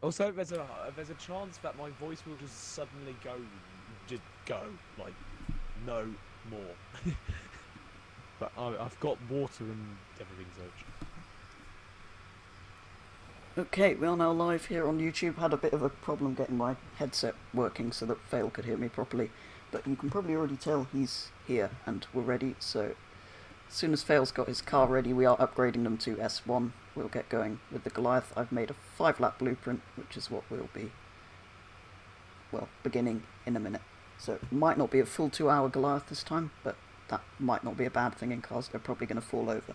Also, there's a chance that my voice will just suddenly go like no more. But I've got water and everything such. Okay, we are now live here on YouTube. Had a bit of a problem getting my headset working so that Fail could hear me properly, but you can probably already tell he's here and we're ready. So as soon as Fail's got his car ready, we are upgrading them to S1. We'll get going with the Goliath. I've made a 5-lap blueprint, which is what we'll be, well, beginning in a minute. So it might not be a full 2-hour Goliath this time, but that might not be a bad thing in cars. They're probably going to fall over.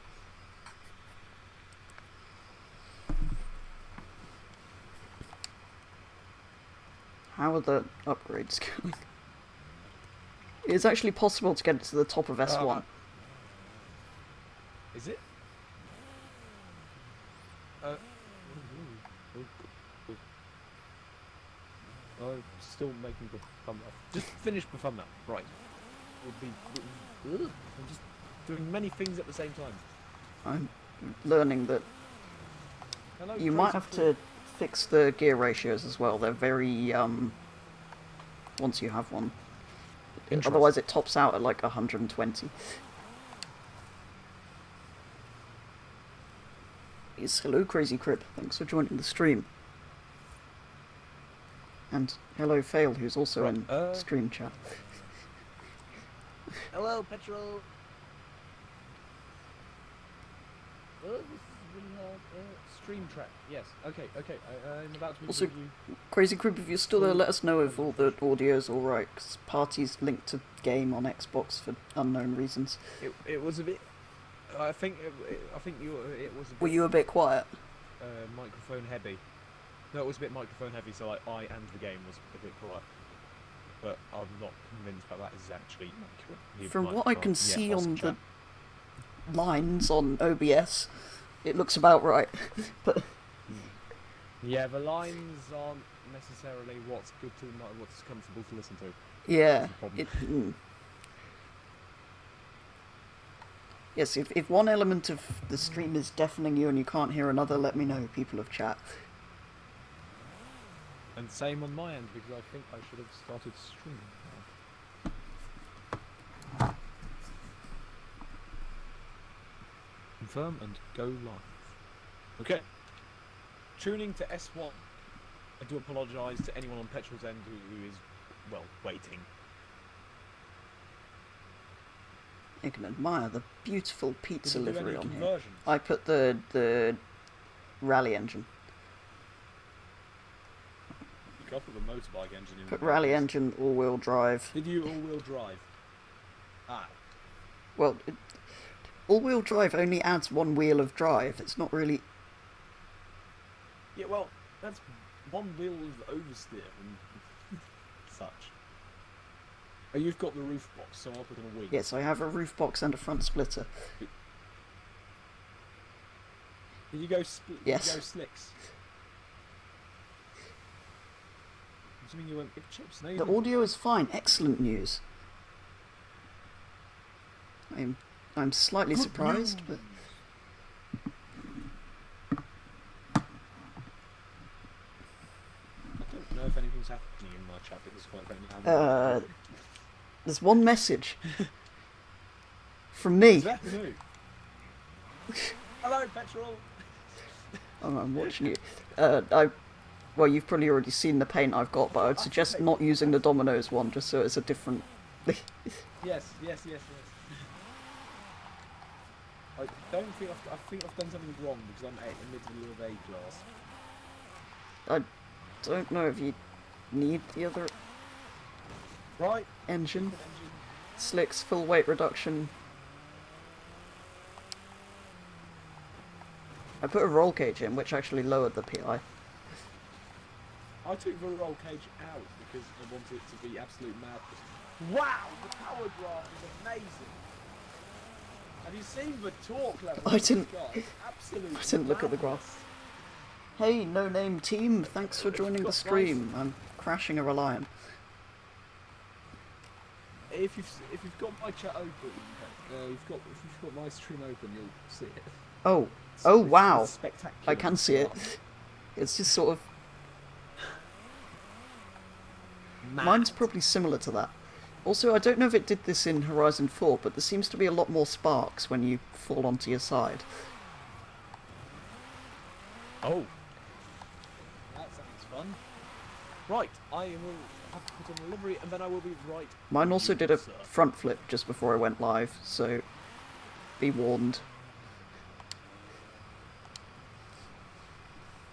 How are the upgrades going? It's actually possible to get it to the top of S1. Is it? I'm still making the thumbnail. Just finish the thumbnail. Right. I'm just doing many things at the same time. I'm learning that Hello, you might have to fix the gear ratios as well. They're very, once you have one. Otherwise it tops out at like 120. Yes, hello Crazy Crib, thanks for joining the stream. And hello Fail, who's also in stream chat. Hello, Petrol. This is really hard. Stream track. Yes. Okay. I'm about to. Also, Crazy Crib, if you're still there, let us know if all the audio's alright, because party's linked to game on Xbox for unknown reasons. It was a bit. I think you. It was. Were you a bit quiet? Microphone heavy. No, it was a bit microphone heavy. So like I and the game was a bit quiet. But I'm not convinced that is actually accurate. From what I can see on the lines on OBS, it looks about right. But yeah, the lines aren't necessarily what's comfortable to listen to. Yeah. Yes, if one element of the stream is deafening you and you can't hear another, let me know, people of chat. And same on my end, because I think I should have started streaming. Confirm and go live. Okay. Tuning to S1. I do apologise to anyone on Petrol's end who is, well, waiting. You can admire the beautiful pizza livery on here. Conversions? I put the rally engine. You put the motorbike engine in. Put rally engine, all-wheel drive. Did you all-wheel drive? Ah. Well, all-wheel drive only adds one wheel of drive. It's not really... Yeah, well, that's one wheel of oversteer and such. Oh, you've got the roof box, so I'll put on a wing. Yes, I have a roof box and a front splitter. Did you go Yes. Did you go slicks? I mean you went big chips. No, The audio is fine. Excellent news. I'm slightly surprised, but... I don't know if anything's happening in my chat, but it's quite friendly. There's one message. From me. Is that who? Hello, Petrol! Oh, I'm watching you. Well, you've probably already seen the paint I've got, but I would suggest not using the Domino's one, just so it's a different... Yes. I think I've done something wrong because I'm in the middle of A class. I don't know if you need the other Right. engine. Slicks, full weight reduction. I put a roll cage in, which actually lowered the PI. I took the roll cage out because I wanted it to be absolute madness. Wow, the power graph is amazing. Have you seen the torque level? I didn't look at the madness. graph. Hey, no name team, thanks for joining the stream. I'm crashing a Reliant. If you've got my chat open, if you've got my stream open, you'll see it. Oh wow! Spectacular. I can see it. It's just sort of Mine's probably similar to that. Also, I don't know if it did this in Horizon 4, but there seems to be a lot more sparks when you fall onto your side. Oh. That sounds fun. Right, I will have to put on a livery and then I will be right. Mine also with did you, a sir. front flip just before I went live, so be warned.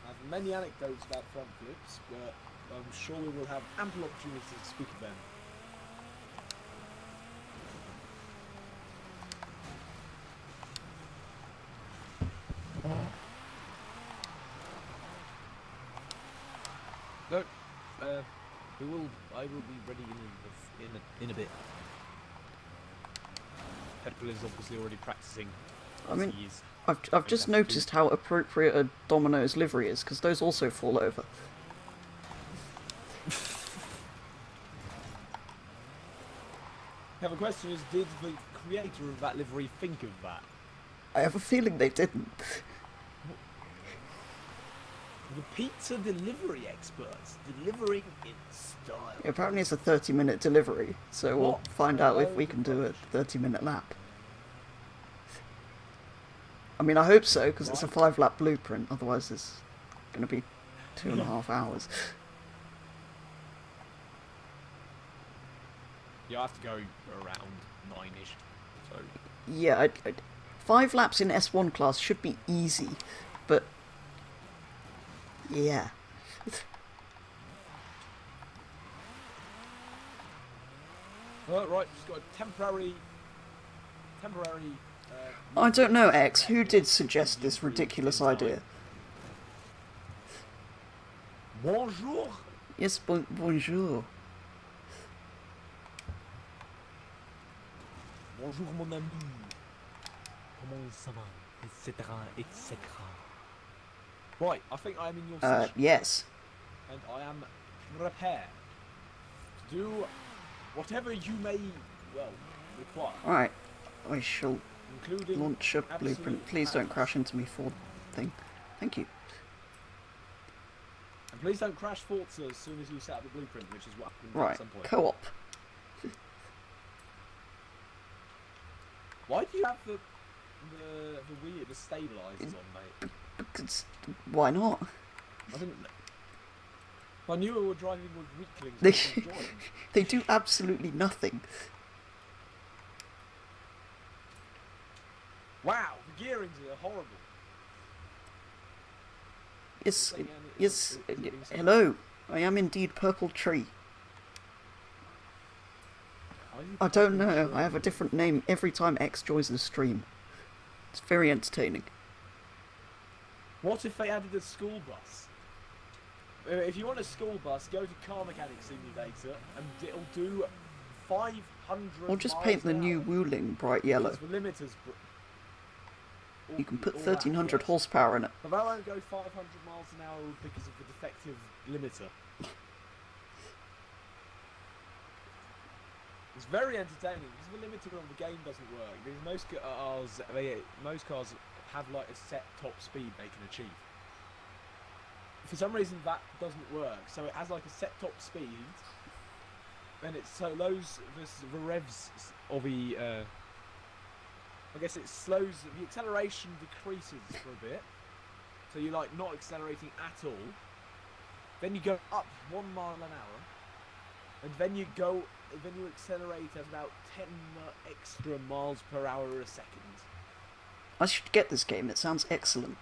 I have many anecdotes about front flips, but I'm sure we will have ample opportunity to speak of them. No, I will be ready in a bit. Pedal is obviously already practicing. I mean, he is. I've just noticed how appropriate a Domino's livery is, because those also fall over. Now the question is, did the creator of that livery think of that? I have a feeling they didn't. The pizza delivery experts, delivering in style. Apparently it's a 30-minute delivery, so we'll What? find out if we can do a 30-minute lap. I mean, I hope so, because it's a 5-lap blueprint, otherwise it's going to be 2.5 hours. You have to go around 9-ish, so... Yeah, 5 laps in S1 class should be easy, but... yeah. Right, just got a temporary... I don't know, X, who did suggest this ridiculous idea? Bonjour! Yes, bonjour. Bonjour mon ami. Comment ça va? Etc. etc. Right, I think I am in your session. Yes. And I am prepared to do whatever you may, well, require. Alright, I shall Including launch a blueprint. absolute Please don't madness. crash into me, Ford thing. Thank you. And please don't crash Forza as soon as you set up the blueprint, which is what happened Right, at some point. co-op. Why do you have the stabilizers on, mate? Because, why not? I didn't. If I knew we were driving with weaklings, They, I would enjoy them. they do absolutely nothing. Wow, the gearings are horrible. Yes, yes, hello. I am indeed Purple Tree. I don't know, I have a different name every time X joins the stream. It's very entertaining. What if they added a school bus? If you want a school bus, go to Car Mechanic Simulator and it'll do 500 Or just miles paint the an new hour. Wuling bright yellow. Because the limiters... You can put all that, 1300 yes. horsepower in it. But that won't go 500 miles an hour because of the defective limiter. It's very entertaining because the limiter on the game doesn't work. Because most cars have like a set top speed they can achieve. For some reason that doesn't work. So it has like a set top speed, and it's so the revs of the I guess it slows, the acceleration decreases for a bit, so you're like not accelerating at all. Then you go up 1 mile an hour, and then you accelerate at about 10 extra miles per hour a second. I should get this game, it sounds excellent.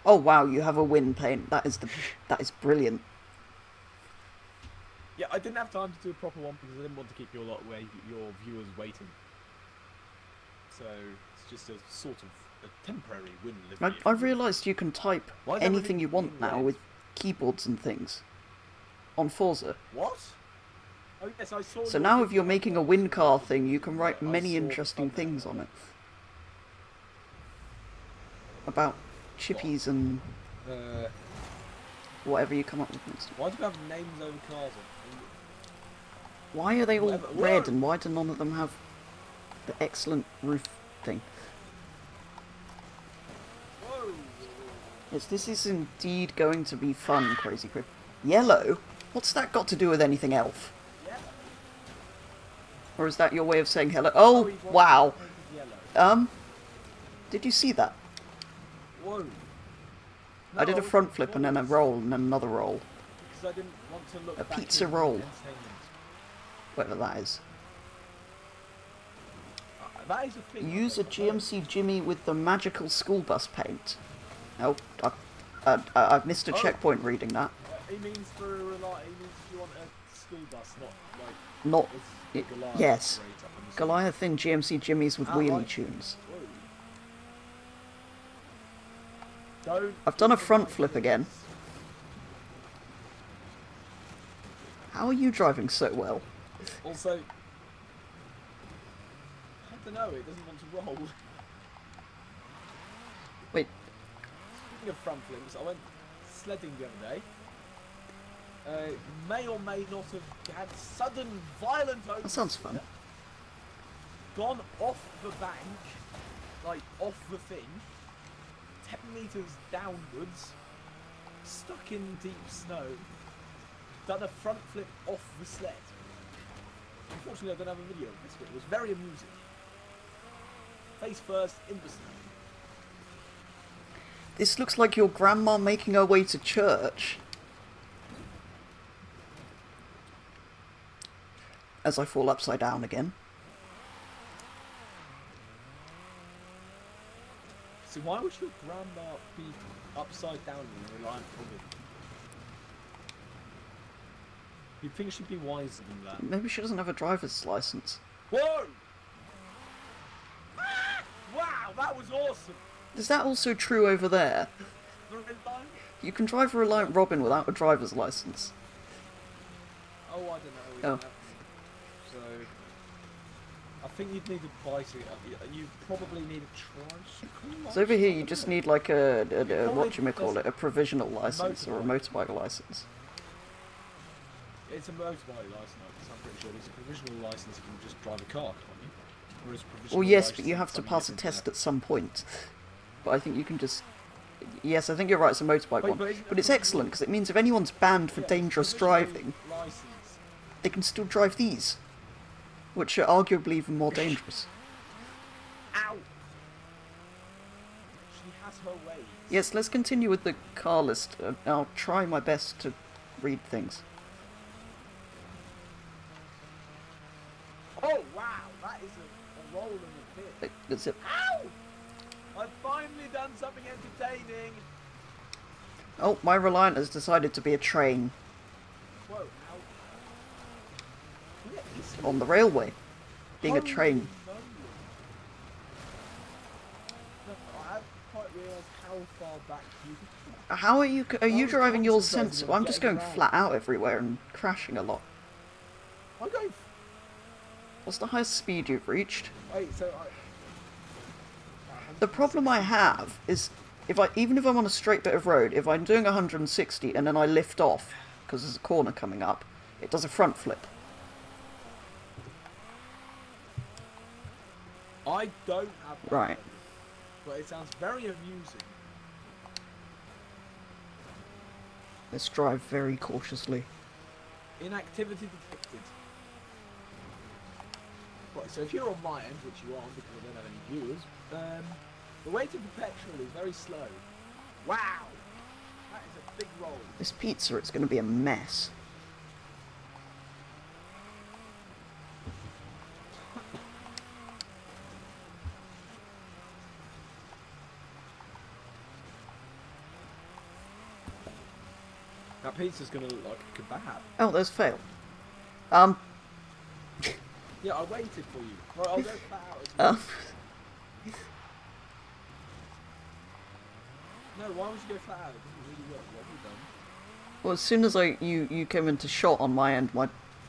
Oh wow, you have a win paint. That is brilliant. Yeah, I didn't have time to do a proper one because I didn't want to keep your viewers waiting. So it's just a sort of a temporary win. I've realised you can type Why is anything everything you want being now red? with keyboards and things. On Forza. What? Oh yes, I saw. So your now if video you're making a on win car Forza. thing, you can write I many saw interesting the thumbnail things on it. About chippies and whatever you come up with next. Why do we have names over cars on? Why are they all Whatever- red Whoa! and why do none of them have the excellent roof thing? Whoa! Yes, this is indeed going to be fun, Crazy Crib. Yellow? What's that got to do with anything, Elf? Yellow. Or is that your way of saying hello? Oh, he wants wow. it painted yellow. Did you see that? Whoa. I did No, a front wasn't flip and then a bothered roll and then another roll. because I didn't want to look A back pizza in roll. entertainment. Whatever that is. That is a thing. Use a GMC Jimmy with the magical school bus paint. Oh, I've missed a checkpoint reading that. He means for a Reliant. He means if you want a school bus, not like. Not... a Goliath yes. operator, I'm assuming. Goliath in GMC Jimmys with wheelie right. tunes. Whoa. Don't. I've done a do the front right flip things. again. How are you driving so well? Also, I don't know. It doesn't want to roll. Wait, Speaking of front flips, I went sledding the other day. May or may not have had sudden violent that sounds fun. gone off the bank, like off the thing, 10 metres downwards, stuck in deep snow, done a front flip off the sled. Unfortunately, I don't have a video of this, but it was very amusing. Face first in the snow. This looks like your grandma making her way to church. As I fall upside down again. So why would your grandma be upside down in a Reliant woman? You'd think she'd be wiser than that. Maybe she doesn't have a driver's license. Whoa! Ah! Wow, that was awesome! Is that also true over there? The Reliant? You can drive a Reliant Robin without a driver's license. Oh, I don't know. We Oh. don't have- So, I think you'd need a bicycle. You probably need a tricycle. So over here you just need like a Probably whatchamacallit, a provisional license or a motorbike license. It's a motorbike license. I'm pretty sure it's a provisional license. You can just drive a car, can't you? Whereas provisional Well, yes, but license you is have to something pass a that's test in at some point. But I think you can just... Yes, I think you're right, it's a motorbike Wait, one. but isn't But it it's provisional- excellent, because it means if anyone's banned for there. dangerous Provisional driving, License. they can still drive these. Which are arguably even more dangerous. Ow! She has her ways. Yes, let's continue with the car list. I'll try my best to read things. Oh wow, that is a roll in the pit. Is it... Ow! I've finally done something entertaining. Oh, my Reliant has decided to be a train Whoa, ow. Look at this. on the railway. Being a Holy train. moly. No, I haven't quite realised how far back you... How are you... Are you was driving yours concentrating sensible? on I'm just getting going around. flat out everywhere and crashing a lot. I'm going... What's the highest speed you've reached? Wait, so The problem I have is, even if I'm on a straight bit of road, if I'm doing 160 and then I lift off, because there's a corner coming up, it does a front flip. I don't have that. Right. But it sounds very amusing. Let's drive very cautiously. Inactivity detected. Right, so if you're on my end, which you aren't because I don't have any viewers, the weight of the petrol is very slow. Wow! That is a big roll. This pizza, it's going to be a mess. That pizza's gonna look like a kebab. Oh, there's fail. Yeah, I waited for you. Right, I'll go flat out as well. No, why would you go flat out? It doesn't really work. What have we done? Well, as soon as you came into shot on my end, my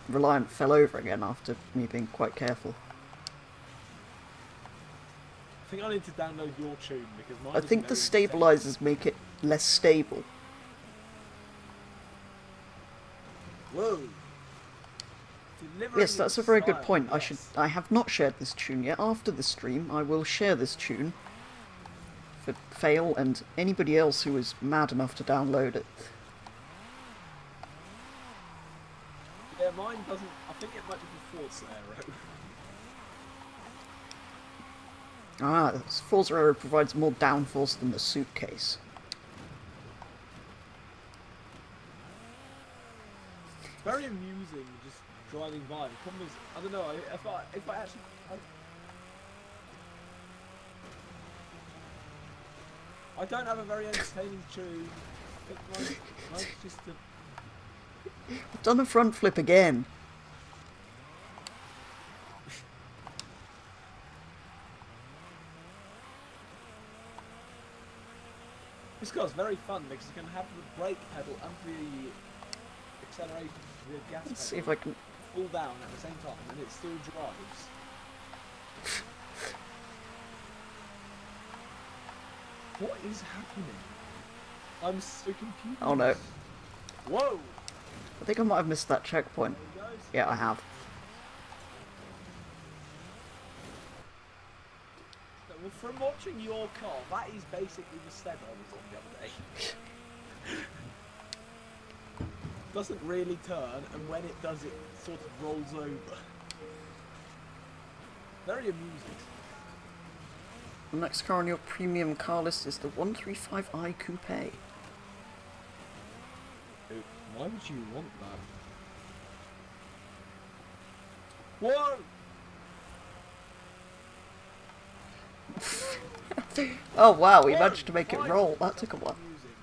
Reliant fell over again after me being quite careful. I think I need to download your tune because mine I is think the very stabilizers make it less stable. Whoa. Delivering Yes, that's a very good style, point. yes. I have not shared this tune yet. After the stream, I will share this tune for Fail and anybody else who is mad enough to download it. mine doesn't. I think it might be the Forza Aero. Ah, this Forza Aero provides more downforce than the suitcase. Very amusing, just driving by. The problem is, I don't know. If I actually. I don't have a very entertaining tune. Mine's just a... I've done a front flip again. This car's very fun because you can have the brake pedal and the acceleration, the gas Let's pedal see if I can... fall down at the same time and it still drives. What is happening? I'm so confused. Oh no. Whoa! I think I might have missed that checkpoint. There he goes. Yeah, I have. Well, from watching your car, that is basically the stead I was on the other day. Doesn't really turn, and when it does, it sort of rolls over. Very amusing. The next car on your premium car list is the 135i Coupe. Why would you want that? Whoa! Oh wow, we Whoa! managed to make it Why? roll. That took a while. Amusing.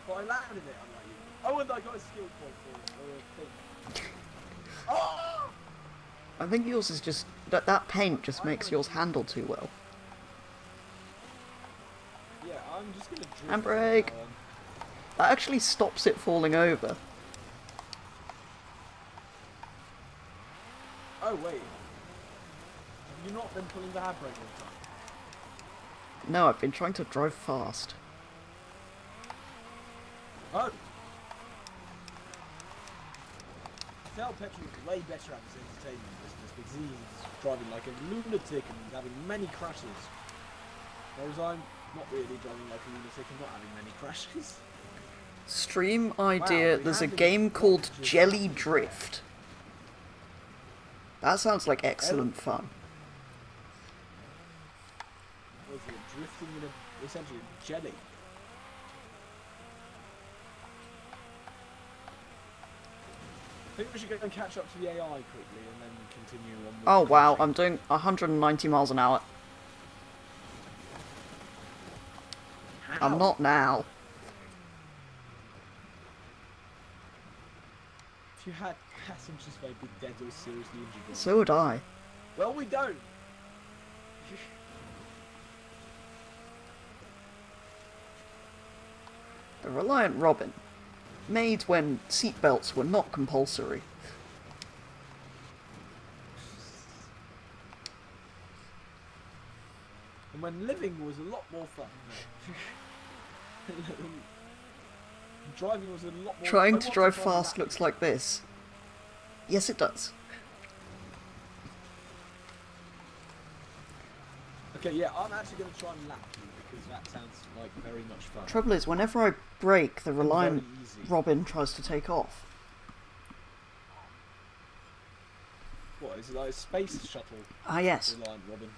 But I landed it, unlike you. Oh, and I got a skill point for it, or a thing. Oh! I think yours is just... That paint just makes yours handle too well. Yeah, I'm just gonna drift. Handbrake! from now on. That actually stops it falling over. Oh, wait. Have you not been pulling the handbrake all the time? No, I've been trying to drive fast. Oh! Tell Petri is way better at his entertainment business because he's driving like a lunatic and having many crashes. Whereas I'm not really driving like a lunatic and not having many crashes. Stream idea, we there's a have game been called watching- Jelly Drift. That sounds like excellent fun. What is it? Drifting in a, essentially a jelly. I think we should go and catch up to the AI quickly and then continue on with Oh wow, crashing. I'm doing 190 miles an hour. How? I'm not now. If you had passengers, they'd be dead or seriously injured. So would I. Well, we don't. The Reliant Robin. Made when seatbelts were not compulsory. And when living was a lot more fun. Driving was a lot more. Trying I to want drive drive fast that. looks like this. Yes, it does. Okay, yeah, I'm actually going to try and lap you because that sounds like very much fun. Trouble is, whenever I brake, the Reliant very easy. Robin tries to take off. What is it, like a space shuttle? Ah, yes. Reliant Robin.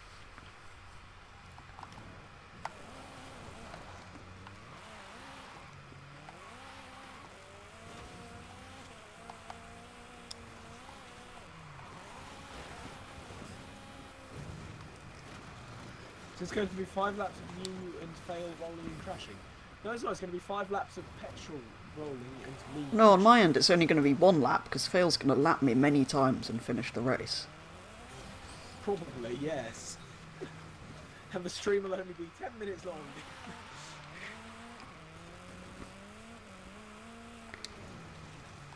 So it's going to be 5 laps of you and Fail rolling and crashing. No, it's not. It's going to be 5 laps of petrol rolling and me. No, on my end, it's only going to be one lap, because Fail's going to lap me many times and finish the race. Probably, yes. And the stream will only be 10 minutes long.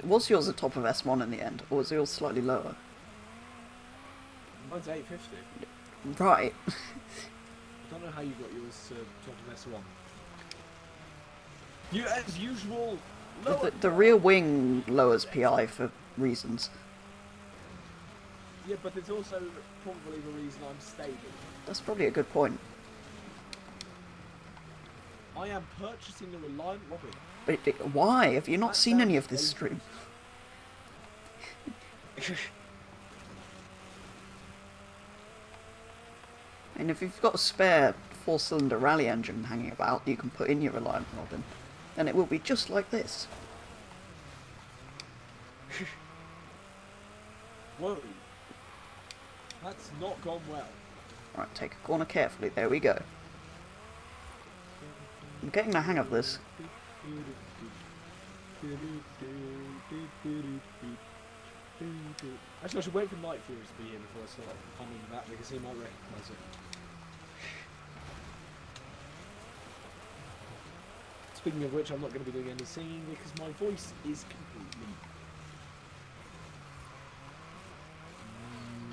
Was yours at top of S1 in the end, or was yours slightly lower? Mine's 850. Right. I don't know how you got yours to top of S1. You, as usual, lower. The rear wing lowers PI for reasons. Yeah, but it's also probably the reason I'm stable. That's probably a good point. I am purchasing a Reliant Robin. But why? Have you not That seen any sounds of this dangerous. stream? And if you've got a spare 4-cylinder rally engine hanging about, you can put in your Reliant Robin, and it will be just like this. Whoa. That's not gone well. Right, take a corner carefully. There we go. I'm getting the hang of this. Actually, I should wait for Night Furies to be here before I start humming that because he might recognise it. Speaking of which, I'm not going to be doing any singing because my voice is completely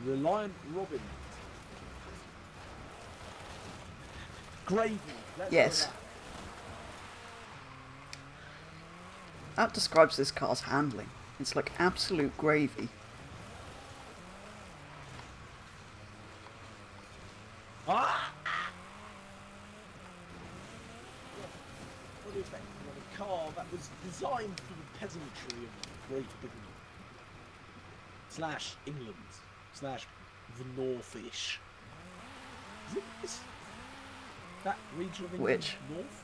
Reliant Robin. Gravy. Let's Yes. go back. That describes this car's handling. It's like absolute gravy. Ah! What do you think? You know, a car that was designed for the peasantry of Great Britain / England / the Northish. Is that region of England Which? north?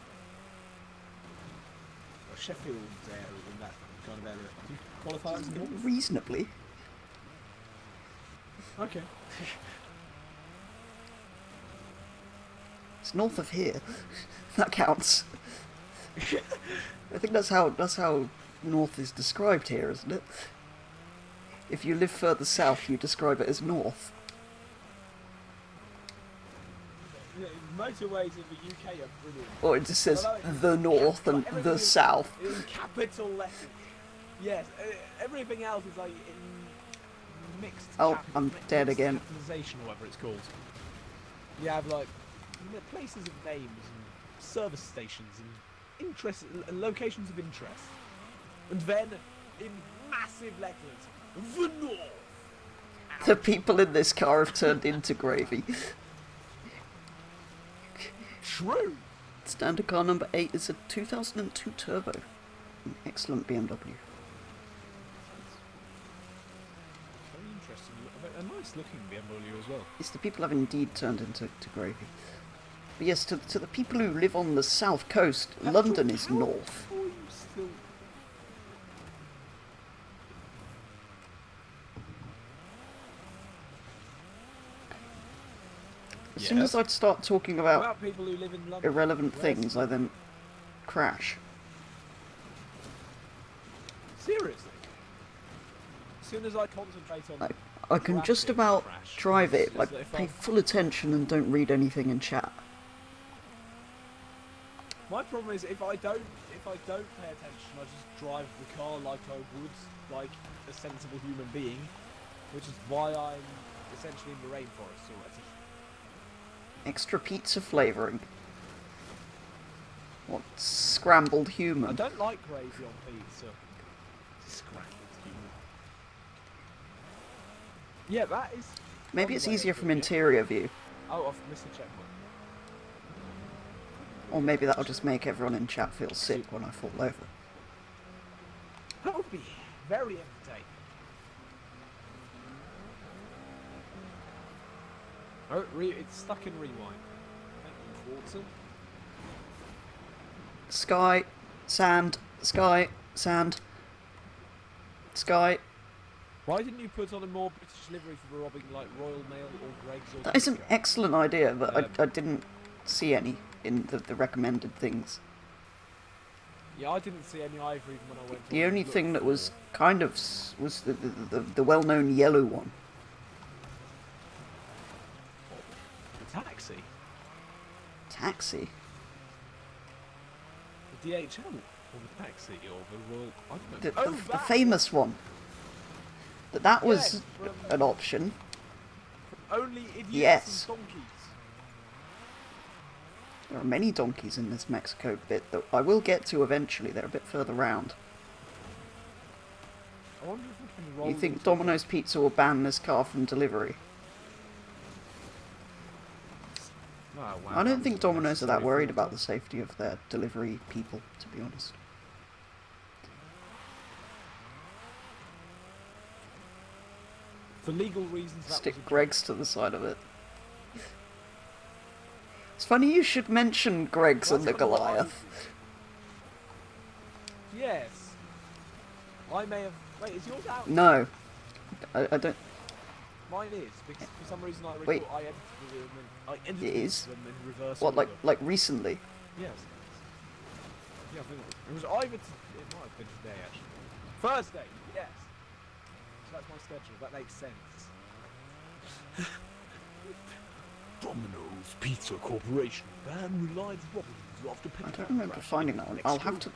Or Sheffield area in that kind of area. Do you qualify as north? Reasonably. Okay. It's north of here. That counts. I think that's how north is described here, isn't it? If you live further south, you describe it as north. Motorways in the UK are brilliant. Or it just says Although the north and everything the is south. in capital letters. Yes, everything else is like in mixed. Oh, I'm dead mixed again. Capitalization, or whatever it's called. You have like places of names and service stations and interest locations of interest, and then in massive letters, the north. The people in this car have turned into gravy. True. Standard car number 8 is a 2002 turbo. An excellent BMW. Very interesting. A nice looking BMW as well. Yes, the people have indeed turned into gravy. But yes, to the people who live on the south coast, London is north. How are you still... As soon as I'd start talking about people who live in London? irrelevant Where's- things, I then crash. Seriously? As soon as I concentrate on... I can just crashing, about crash. drive it It's if I just that if pay I'm- full attention and don't read anything in chat. My problem is if I don't pay attention, I just drive the car like I would like a sensible human being, which is why I'm essentially in the rainforest already. Extra pizza flavouring. What, scrambled I human? don't like gravy on pizza. Scrambled human. Yeah, that is... Maybe one it's way of easier from putting it. interior view. Oh, I've missed a checkpoint. Or maybe that'll just make everyone in chat feel sick when I fall over. That would be very entertaining. Oh, it's stuck in rewind. Thank you, Forza. Sky, sand, sky, sand, sky. Why didn't you put on a more British livery for robbing like Royal Mail or Greggs or... That is an Tesco? excellent idea, but I didn't see any in the recommended things. Yeah, I didn't see any either even when I went The on only to thing look that was for- kind of was the well-known yellow one. The taxi. Taxi. The DHL. Or the taxi or the Royal... I don't The, know. the famous one. That was Yes, from- an option. Only idiots Yes. and donkeys. There are many donkeys in this Mexico bit that I will get to eventually. They're a bit further round. I wonder if we can roll You think into- Domino's Pizza will ban this car from delivery? Oh, wow, I that don't was think Domino's are that unnecessary worried filter. about the safety of their delivery people, to be honest. For legal reasons, that Stick was a Greg's to the side of it. It's funny you should mention Greg's and the Goliath. Yes. I may have... Wait, is yours out? No. I don't... Mine is, because for some reason I Wait. recall I edited It is? them in reverse What, order. like recently? Yes. Yeah, I think it was either... It might have been today, actually. Thursday, yes. So that's my schedule. That makes sense. Domino's Pizza Corporation ban Reliant Robins after I don't remember finding that one. I'll have to...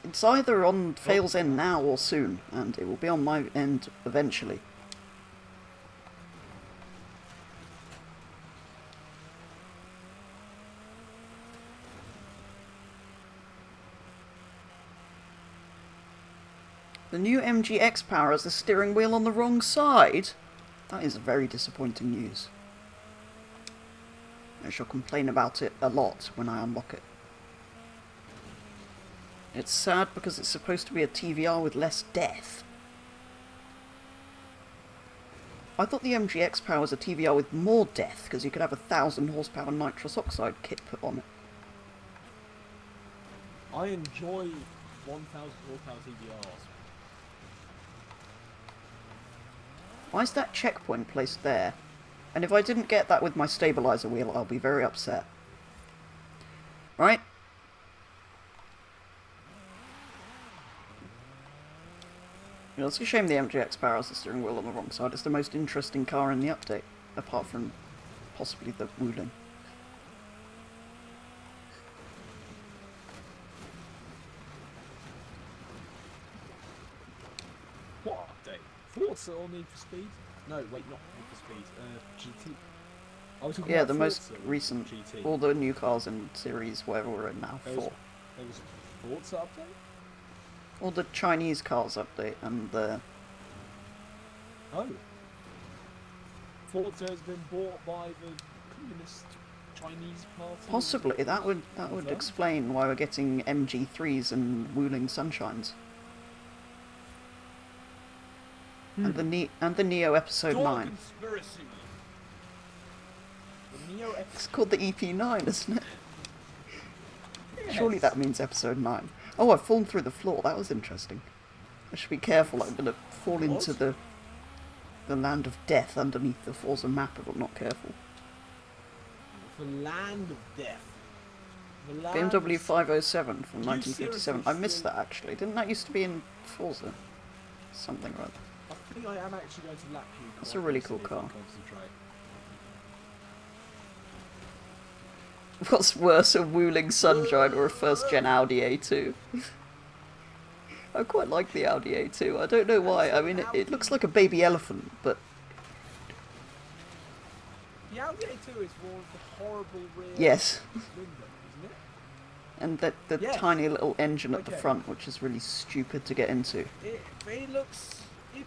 It's either on Fail's end now or soon, and it will be on my end eventually. The new MG X-Power has the steering wheel on the wrong side? That is very disappointing news. I shall complain about it a lot when I unlock it. It's sad because it's supposed to be a TVR with less death. I thought the MG X-Power was a TVR with more death, because you could have a 1000 horsepower nitrous oxide kit put on it. I enjoy 1000 horsepower TVRs. Why is that checkpoint placed there? And if I didn't get that with my stabilizer wheel, I'll be very upset. Right? You know, it's a shame the MGX Power has the steering wheel on the wrong side. It's the most interesting car in the update, apart from possibly the Wuling. What update? Forza or Need for Speed? No, wait, not Need for Speed. GT. I was talking Yeah, about the most Forza recent. GT. All the new cars in series, whatever we're in now, There was- 4. There was a Forza update? All the Chinese cars update and the... Oh. Forza has been bought by the Communist Chinese Party? Possibly, that would Confirmed? explain why we're getting MG3s and Wuling Sunshines. And the Neo Episode Door 9. Conspiracy. The Neo It's called the EP9, isn't it? Yes. Surely that means Episode 9. Oh, I've fallen through the floor. That was interesting. I should be careful. I'm going to fall into the land of death underneath the Forza map if I'm not careful. The land of death. The land BMW of... 507 from You 1957. I seriously missed still- that actually. Didn't that used to be in Forza? Something or other. I think I am actually going to lap you. That's quite a really easily cool if I car. concentrate. What's worse, a Wuling Sunshine or a first-gen Audi A2? I quite like the Audi A2. I don't know why. I mean, it looks like a baby elephant, but... The Audi A2 is more of the horrible rear Yes. window, isn't it? And the Yes. tiny little engine at the Okay. front, which is really stupid to get into. It looks... You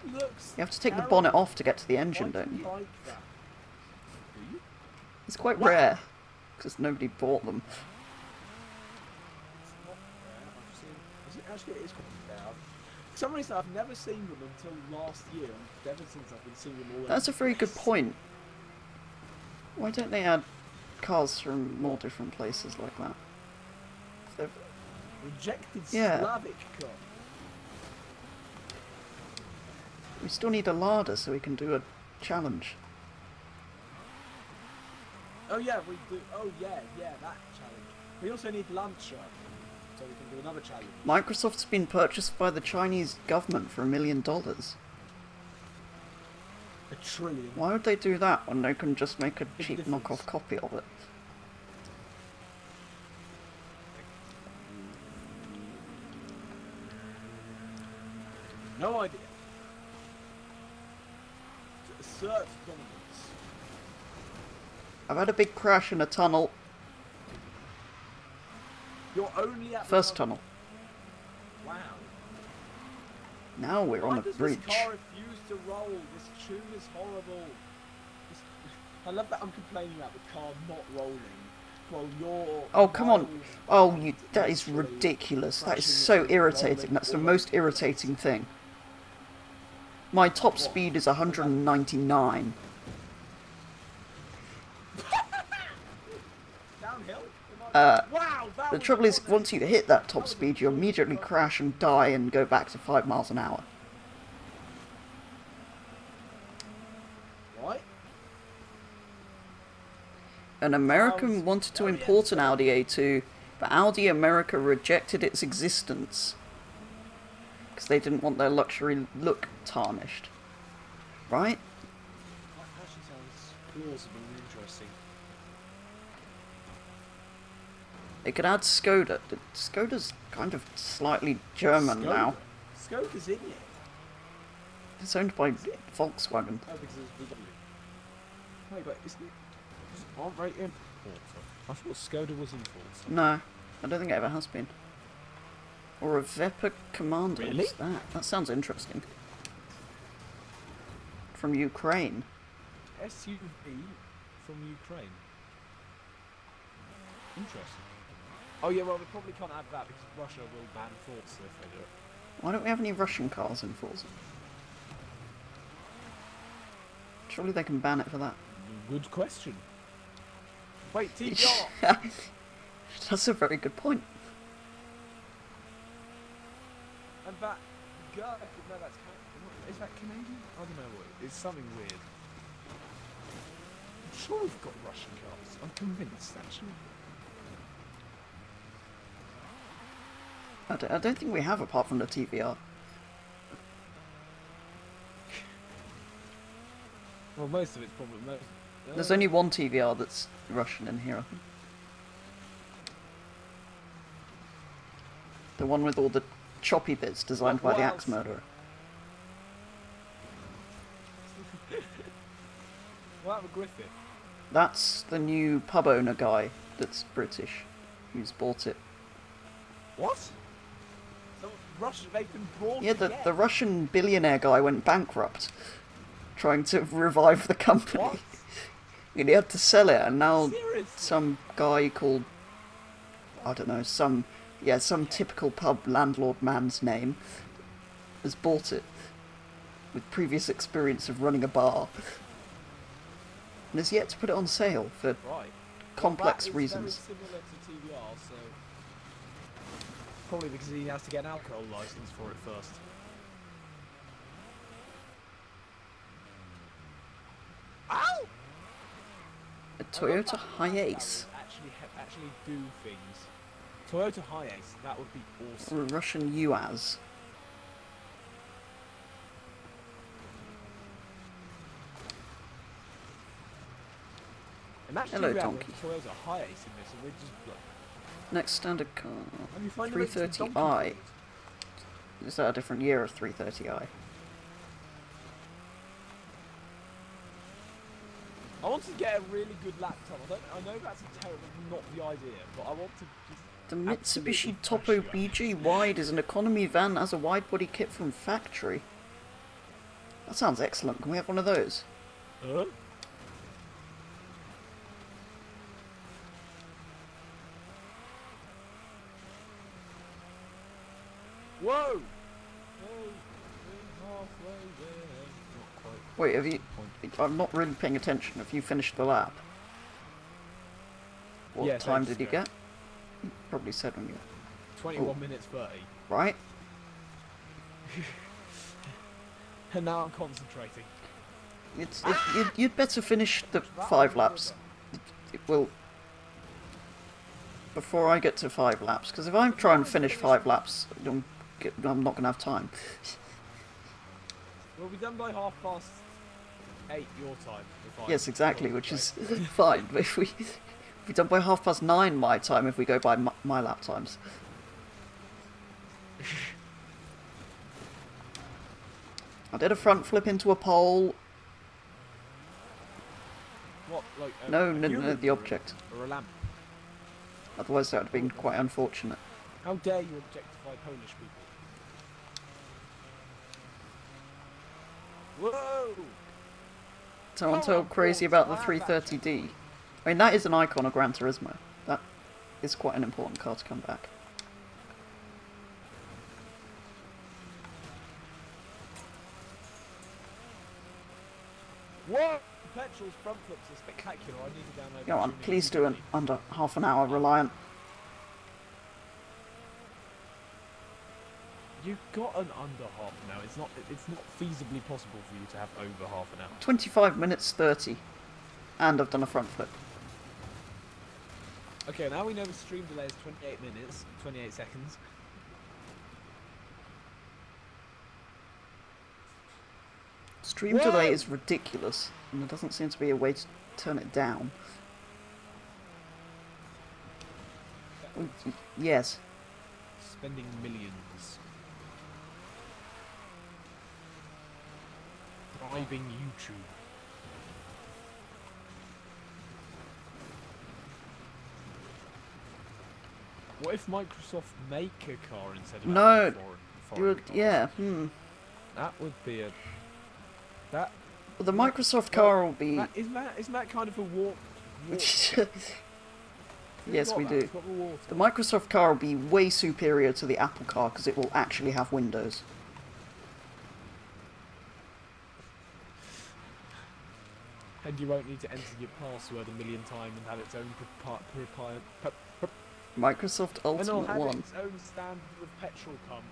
have to take the terrible. bonnet off to get to the Why engine, do don't you? like that? Do you? It's quite Wow. rare, because nobody bought them. It's not rare. I've seen... Is it actually? It is quite rare. For some reason, I've never seen them until last year. And ever since I've been seeing them all. That's a very good point. Why don't they add cars from more different places like that? If they've- Rejected Yeah. Slavic car. We still need a larder so we can do a challenge. Oh yeah, we do. Oh yeah, that challenge. We also need Lancia, so we can do another challenge. Microsoft's been purchased by the Chinese government for $1 million. A trillion. Why would they do that when they can just make a Big cheap difference. knockoff copy of it? No idea. To assert dominance. I've had a big crash in a tunnel. You're only at the First top. tunnel. Wow. Now we're Why on a does bridge. this car refuse to roll? This tune is horrible. I love that I'm complaining about the car not rolling while you're. Oh, come on. miles Oh, behind, that is literally ridiculous. That is crashing so into irritating. rolling That's the all most over the irritating place. thing. My top What? speed is 199. Downhill? Uh, Wow, that The was trouble is, honest. once you hit that top That was a speed, you close immediately call. crash and die and go back to 5 miles an hour. Right? An American wanted to import an Audi A2, but Audi America rejected its existence because they didn't want their luxury look tarnished. Right? That actually sounds plausible and interesting. They could add Skoda. Skoda's kind of slightly German now. Skoda's in it. It's owned by Volkswagen. Oh, because it's VW. Wait, but isn't it? Aren't they in Forza? I thought Skoda was in Forza. No, I don't think it ever has been. Or a Vepa Commander. Really? What's that? That sounds interesting. From Ukraine. SUV from Ukraine. Interesting. Oh yeah, well they probably can't add that because Russia will ban Forza if they do it. Why don't we have any Russian cars in Forza? Surely they can ban it for that. Good question. Wait, TBR! That's a very good point. And that guy, no, that's is that Canadian? I don't know what. It's something weird. I'm sure we've got Russian cars. I'm convinced, actually. I don't think we have, apart from the TVR. Well, most of it's probably most. There's only one TVR that's Russian in here, I think. The one with all the choppy bits designed by What the else? axe murderer. What about Griffith? That's the new pub owner guy that's British, who's bought it. What? So Russia, they've been brought Yeah, again. the Russian billionaire guy went bankrupt, trying to revive the company. What? And he had to sell it, and now Seriously? some guy called, I don't know, some typical pub landlord man's name has bought it, with previous experience of running a bar, and has yet to put it on sale for Right. complex Well, reasons. Very similar to TBR, so probably because he has to get an alcohol license for it first. Ow! A Toyota Hiace, Actually do things. Toyota Hiace, that would be awesome. or a Russian UAZ. Imagine Hello, if we had donkey. a Toyota Hiace in this and we're just like, Next standard car, have you found a link to the donkey 330i. field? Is that a different year of 330i? I want to get a really good laptop. I know that's not the idea, but I want to just The Mitsubishi absolutely Topo crush you. BG Wide is an economy van as a wide body kit from factory. That sounds excellent. Can we have one of those? Huh? Whoa! Halfway there. Not quite. Wait, have you... I'm not really paying attention. Have you finished the lap? What Yes, time ages did you ago. get? You probably said when you... 21 minutes 30. Right? And now I'm concentrating. You'd better finish the 5 laps. It will... Before I get to 5 laps, because if I try and finish 5 laps, I'm not going to have time. We'll be done by 8:30 your time. if I Yes, exactly, which concentrate. is fine. But if we're done by 9:30 my time, if we go by my lap times. I did a front flip into a pole. What, like a No, human the object. or a lamp? Otherwise, that would have been quite unfortunate. How dare you objectify Polish people? Whoa! Someone told crazy about the 330D. I mean, that is an icon of Gran Turismo. That is quite an important car to come back. Whoa! Petrol's front flips are spectacular. I need to download. Go on, please do it under half an hour, Reliant. You've got an under half an hour. It's not feasibly possible for you to have over half an hour. 25 minutes 30. And I've done a front flip. Okay, now we know the stream delay is 28 minutes, 28 seconds. Stream delay is ridiculous, and there doesn't seem to be a way to turn it down. Yes. Spending millions. Driving YouTube. What if Microsoft make a car instead of No, foreign cars? yeah. That would be a. That. Well, the Microsoft car will be. Isn't that kind of a warp? Yes, we do. It's got the water. The Microsoft car will be way superior to the Apple car because it will actually have windows. And you won't need to enter your password a million times and have its own Microsoft and it'll Ultimate have 1. its own standard with petrol pump.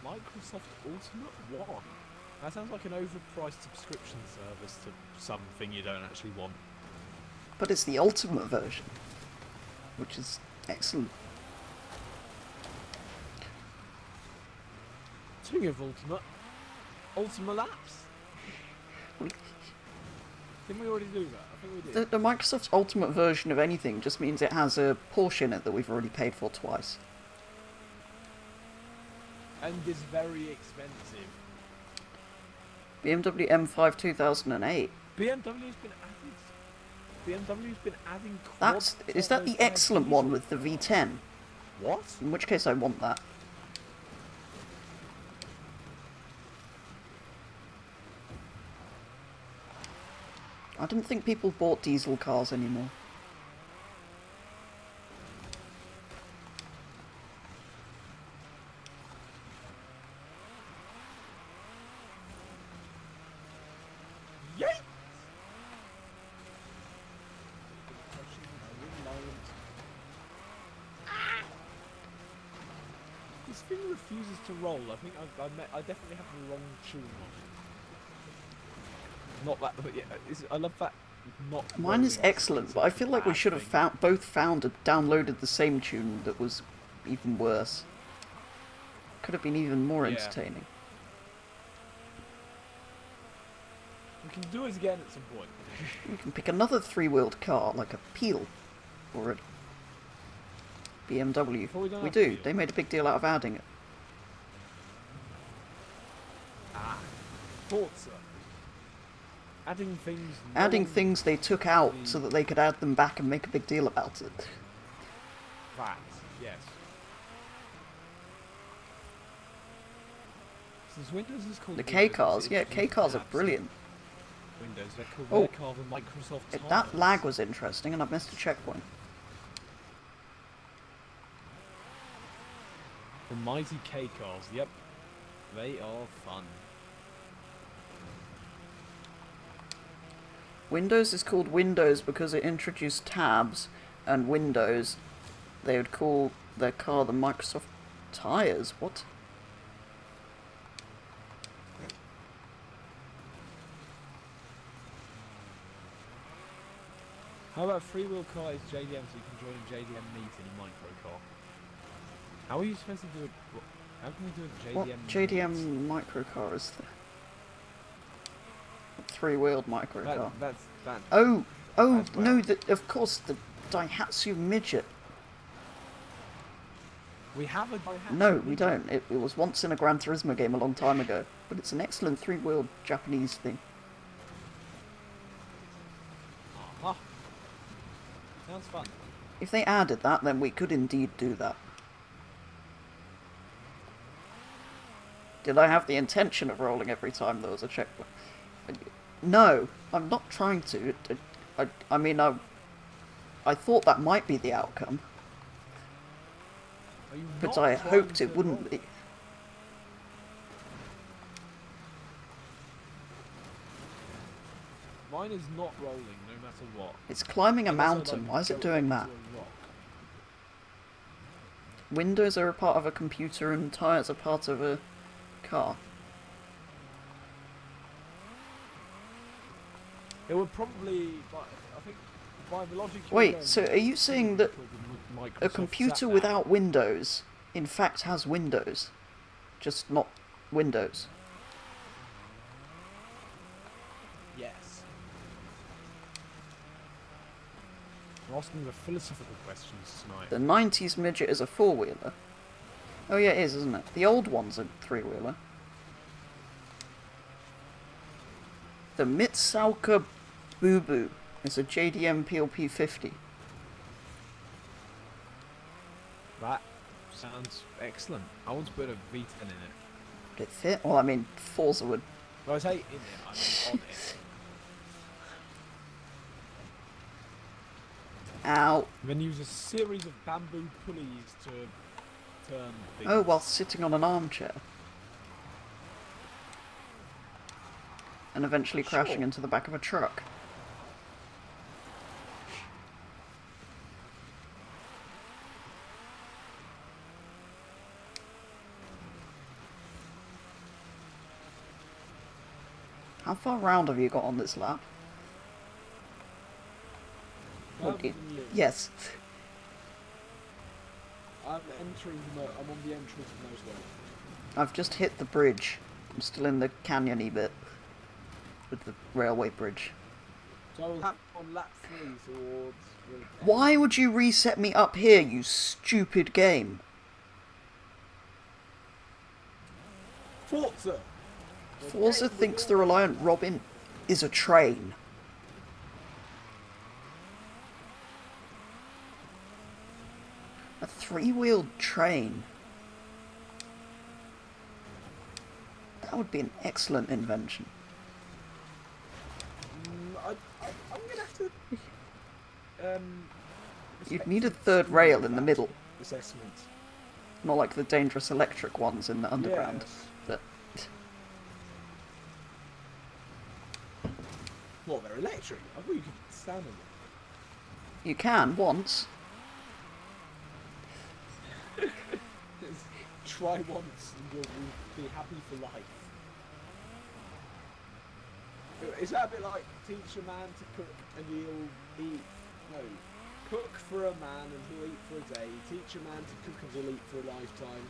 Microsoft Ultimate 1? That sounds like an overpriced subscription service to something you don't actually want. But it's the Ultimate version, which is excellent. Speaking of Ultima Laps? Didn't we already do that? I think we did. The Microsoft's Ultimate version of anything just means it has a Porsche in it that we've already paid for twice. And is very expensive. BMW M5 2008. BMW's been adding Is that the excellent one with the V10? What? In which case I want that. I didn't think people bought diesel cars anymore. Yay! This thing refuses to roll. I think I definitely have the wrong tune on. Not that, but yeah, I love that. Mine is excellent, but I feel like we should have both found and downloaded the same tune that was even worse. Could have been even more entertaining. We can do it again at some point. We can pick another three-wheeled car, like a Peel, or a BMW. We do. Peel. They made a big deal out of adding it. Forza. Adding things. Adding things they took out so that they could add them back and make a big deal about it. That, yes. Since Windows is called The Windows, K-cars, it's yeah, K-cars are apps brilliant. Windows, they're called Oh, they're called the Microsoft That tires. lag was interesting, and I missed a checkpoint. The mighty K-cars, yep. They are fun. Windows is called Windows because it introduced tabs, and Windows, they would call their car the Microsoft tires. What? How about free-wheel car is JDM so you can join a JDM meet in a micro car? How are you supposed to do it? How can we do a JDM What JDM microcar is there? Three-wheeled microcar. That's Oh, That's no, well. of course, the Daihatsu Midget. we have a Daihatsu No, we Midget. don't. It was once in a Gran Turismo game a long time ago, but it's an excellent three-wheeled Japanese thing. Aha. Sounds fun. If they added that, then we could indeed do that. Did I have the intention of rolling every time there was a checkpoint? No, I'm not trying to. I mean, I thought that might be the outcome, Are you but not I trying hoped to it wouldn't roll? be. Mine is not rolling, no matter what. It's climbing a Unless I, mountain. like, Why is go it doing into that? a rock. Windows are a part of a computer and tyres are part of a car. It would probably, I think, by the logic you're Wait, going so with, are you saying that Microsoft a computer sat nav. without Windows, in fact, has Windows, just not Windows? Yes. We're asking the philosophical questions tonight. The 90s midget is a four-wheeler. Oh yeah, it is, isn't it? The old one's a three-wheeler. The Mitsubishi Boo Boo is a JDM PLP 50. That sounds excellent. I want to put a V10 in it. Would it fit? Well, I mean, Forza would. When I say in it, I mean on it. Ow. And then use a series of bamboo pulleys to turn things. Oh, while sitting on an armchair. And eventually crashing Sure. into the back of a truck. How far round have you got on this lap? What do you- Yes. I'm entering I'm on the entrance of Noseway. I've just hit the bridge. I'm still in the canyon-y bit. With the railway bridge. So I'm on lap 3 towards... Why would you reset me up here, you stupid game? Forza! Forza thinks the Reliant Robin is a train. A three-wheeled train. That would be an excellent invention. I'm gonna have to... You'd need a third rail in the middle, Assessment. not like the dangerous electric ones in the underground. Yes. But What, they're electric? I thought you could stand on them. you can once. Try once and you'll be happy for life. Is that a bit like teach a man to cook and he'll eat? No. Cook for a man and he'll eat for a day. Teach a man to cook and he'll eat for a lifetime.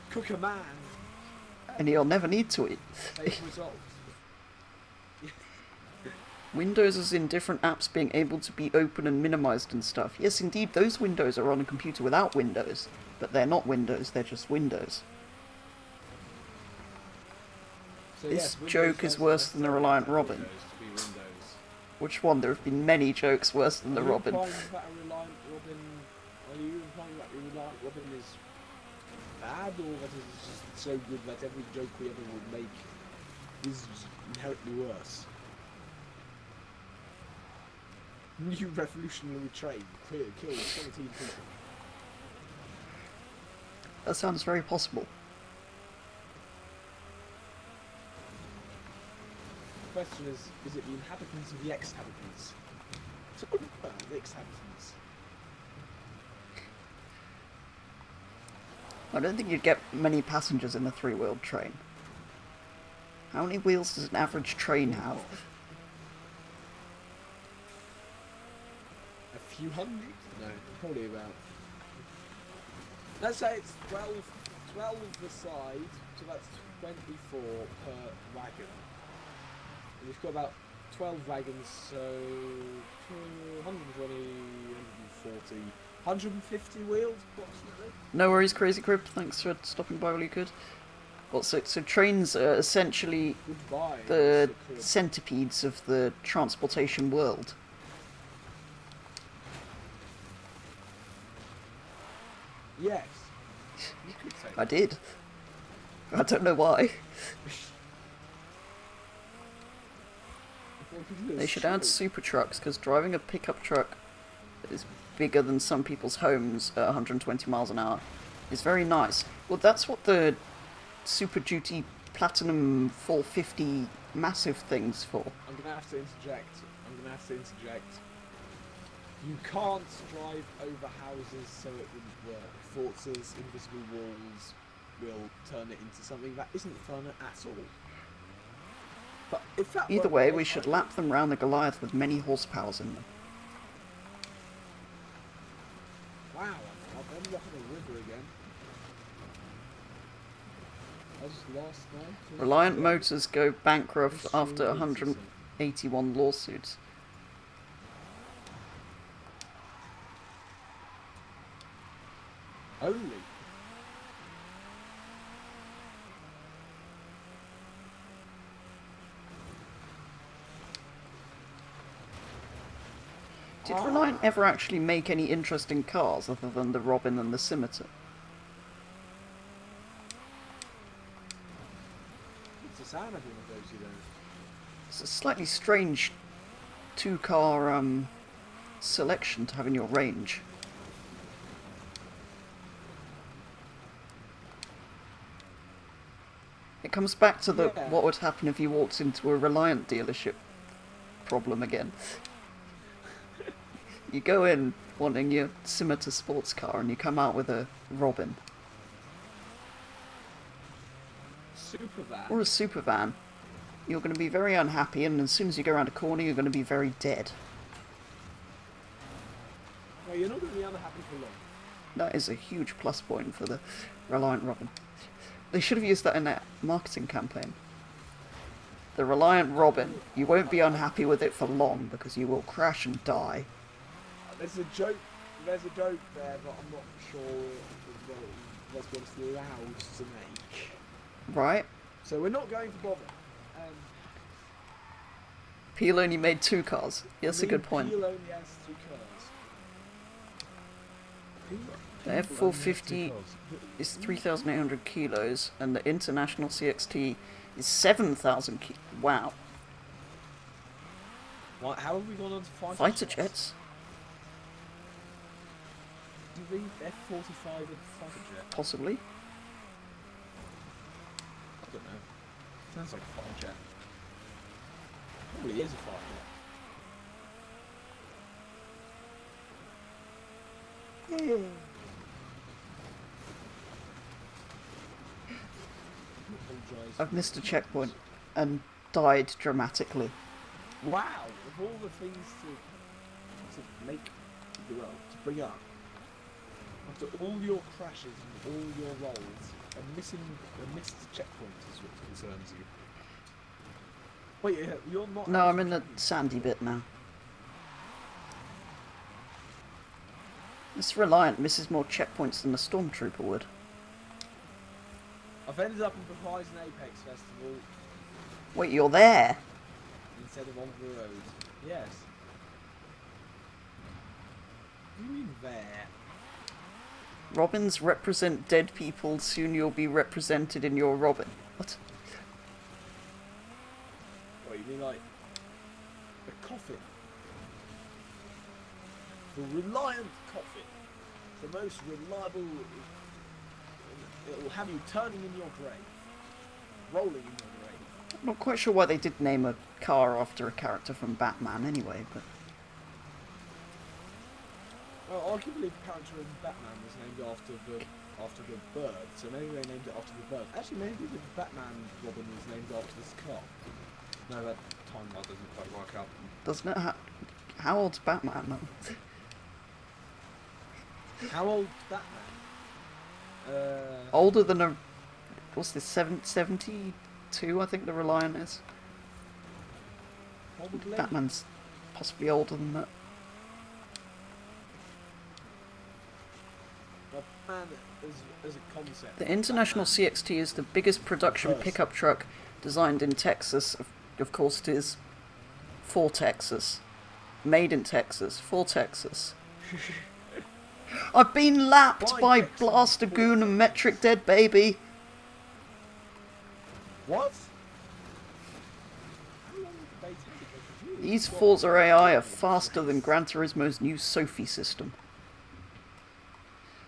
Cook a man. And you'll never need to eat. Same result. Windows is in different apps being able to be open and minimized and stuff. Yes, indeed, those windows are on a computer without Windows. But they're not Windows, they're just Windows. So This Windows joke is does worse than the Reliant Robin. Windows to be Windows. Which one? There have been many jokes worse than the Robin. Are you implying that a Reliant Robin? Are you implying that the Reliant Robin is bad, or that it's just so good that every joke we ever will make is inherently worse? New revolutionary train killed 17 people. That sounds very possible. The question is it the inhabitants or the ex-habitants? So, the ex-habitants. I don't think you'd get many passengers in a three-wheeled train. How many wheels does an average train have? A few hundred? No, probably about... Let's say it's 12 the side, so that's 24 per wagon. And you've got about 12 wagons, so 120, 140, 150 wheels approximately. No worries, Crazy Crib. Thanks for stopping by while you could. Well, so trains are essentially Goodbye. the Mr. Crib. centipedes of the transportation world. Yes. You could say I did. I don't know why. Well, because They it's should add true. super trucks, because driving a pickup truck that is bigger than some people's homes at 120 miles an hour is very nice. Well, that's what the Super Duty Platinum 450 massive thing's for. I'm gonna have to interject. You can't drive over houses, so it wouldn't work. Forza's invisible walls will turn it into something that isn't fun at all. But if that Either were way, the we case, should I lap them round the Goliath with many horsepowers in them. Wow, I've ended up in a river again. I just lost now. Reliant Motors go bankrupt It's after really 181 lawsuits. Only. Did Reliant ever actually make any interesting cars other than the Robin and the Scimitar? It's a sound of one of those, you know. It's a slightly strange two-car selection to have in your range. It comes back to the what would happen if you walked into a Reliant dealership problem again. You go in wanting your Scimitar sports car and you come out with a Robin. Super van. Or a super van. You're going to be very unhappy, and as soon as you go around a corner you're going to be very dead. Well, you're not going to be unhappy for long. That is a huge plus point for the Reliant Robin. They should have used that in their marketing campaign. The Reliant Robin, you won't be unhappy with it for long because you will crash and die. There's a joke there, but I'm not sure what was allowed to make. Right? So we're not going to bother. Peel only made 2 cars. That's a good point. Peel only has 2 cars. The F450 is 3,800 kilos, and the International CXT is 7,000 kilos. Wow. What? How have we gone on to Fighter jets? Do you read F-45 and fighter jet? Possibly. I don't know. Sounds like a fighter jet. Probably is a fighter jet. Yeah. I've missed a checkpoint and died dramatically. Wow, of all the things to make, well, to bring up, after all your crashes and all your rolls, a missed checkpoint is what concerns you. Wait, you're not... No, I'm in the sandy bit now. This Reliant misses more checkpoints than a Stormtrooper would. I've ended up in the Horizon Apex Festival Wait, you're there? instead of on the road. Yes. What do you mean there? Robins represent dead people, soon you'll be represented in your Robin. What? What, you mean like a coffin? The Reliant coffin. The most reliable... It will have you turning in your grave. Rolling in your grave. I'm not quite sure why they did name a car after a character from Batman anyway, but... Well, arguably the character in Batman was named after the bird, so maybe they named it after the bird. Actually, maybe the Batman Robin was named after this car. No, that timeline doesn't quite work out. Doesn't it how old's Batman though? How old's Batman? Older than a... What's this, 72 I think the Reliant is? Probably. Batman's possibly older than that. Well, Batman as a concept. The International Batman. CXT is the biggest production pickup truck designed in Texas. Of course it is. For Texas. Made in Texas. For Texas. I've been lapped by Blaster Goon and Metric Dead Baby. What? How long did they take to These Forza AI are faster than Gran Turismo's new Sophie system.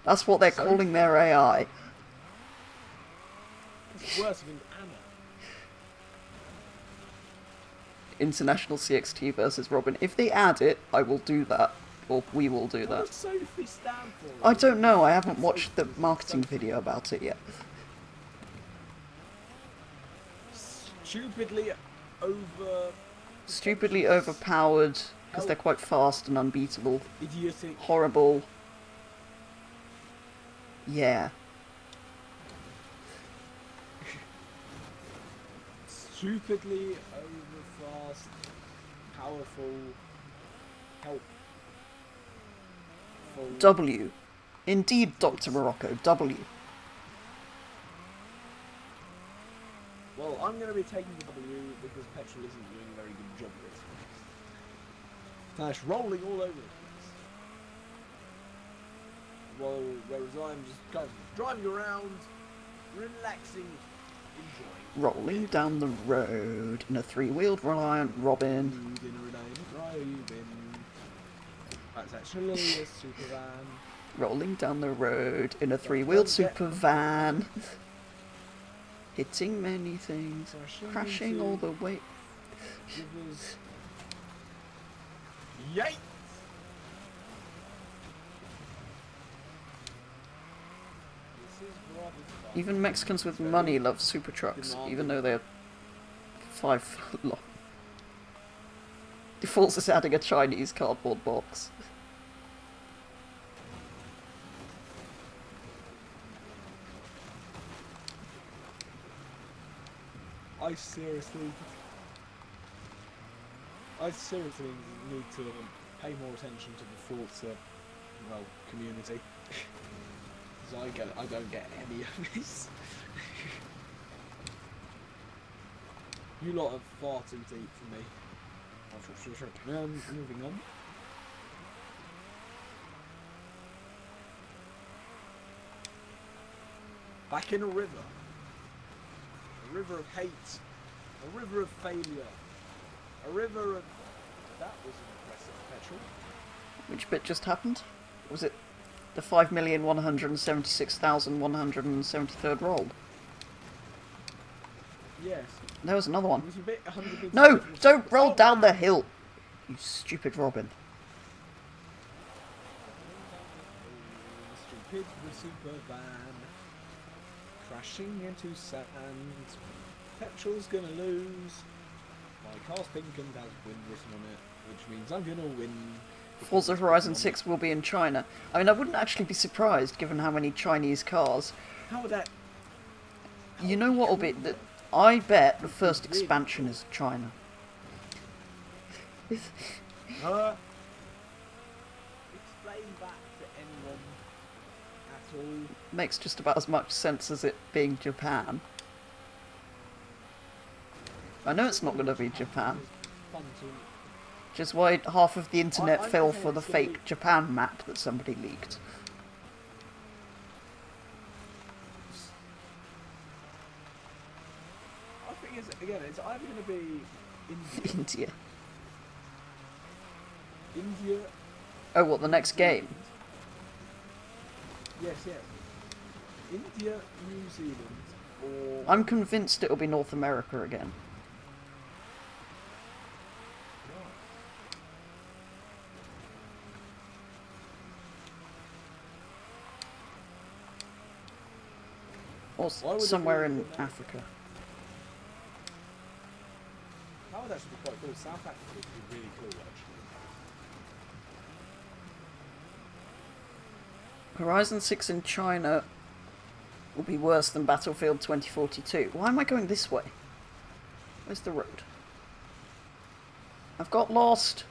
That's what they're calling their AI. It's worse than Anna. International CXT versus Robin. If they add it, I will do that. Or we will do What that. does Sophie stand for? I don't know, I haven't watched the marketing video about it yet. Stupidly overpowered, because they're quite fast and unbeatable. Idiotic. Horrible. Yeah. Stupidly overfast, powerful, helpful. W. Indeed, Dr. Morocco. W. Well, I'm going to be taking the W because petrol isn't doing a very good job of it. Flash rolling all over the place. Well, whereas I'm just kind of driving around, relaxing, enjoying. Rolling down the road in a three-wheeled Reliant Robin. That's actually a super van. Rolling down the road in a three-wheeled super van. Hitting many things. Crashing all the way. Rivers. Yay! Even Mexicans with money love super trucks, even though they're 5 foot long. Defaults is adding a Chinese cardboard box. I seriously need to pay more attention to the Forza, community. Because I don't get any of this. You lot are far too deep for me. Moving on. Back in a river. A river of hate. A river of failure. A river of... That was an impressive petrol. Which bit just happened? Was it the 5,176,173rd roll? Yes. There was another one. It was a bit 100 No! Don't roll down the hill! You stupid Robin. Stupid super van. Crashing into sand. Petrol's gonna lose. My car's pink and has win written on it, which means I'm gonna win. Forza Horizon 6 will be in China. I mean, I wouldn't actually be surprised given how many Chinese cars. How would that... You know what will be... I bet the first expansion is China. Explain that to anyone at all. Makes just about as much sense as it being Japan. I know it's not going to be Japan. Which is why half of the internet fell for the fake Japan map that somebody leaked. I think it's either going to be India. India. Oh, what, the next game? Yes. India, New Zealand, or... I'm convinced it'll be North America again. Or somewhere in Africa. That would actually be quite cool. South Africa would be really cool, actually. Horizon 6 in China will be worse than Battlefield 2042. Why am I going this way? Where's the road? I've got lost.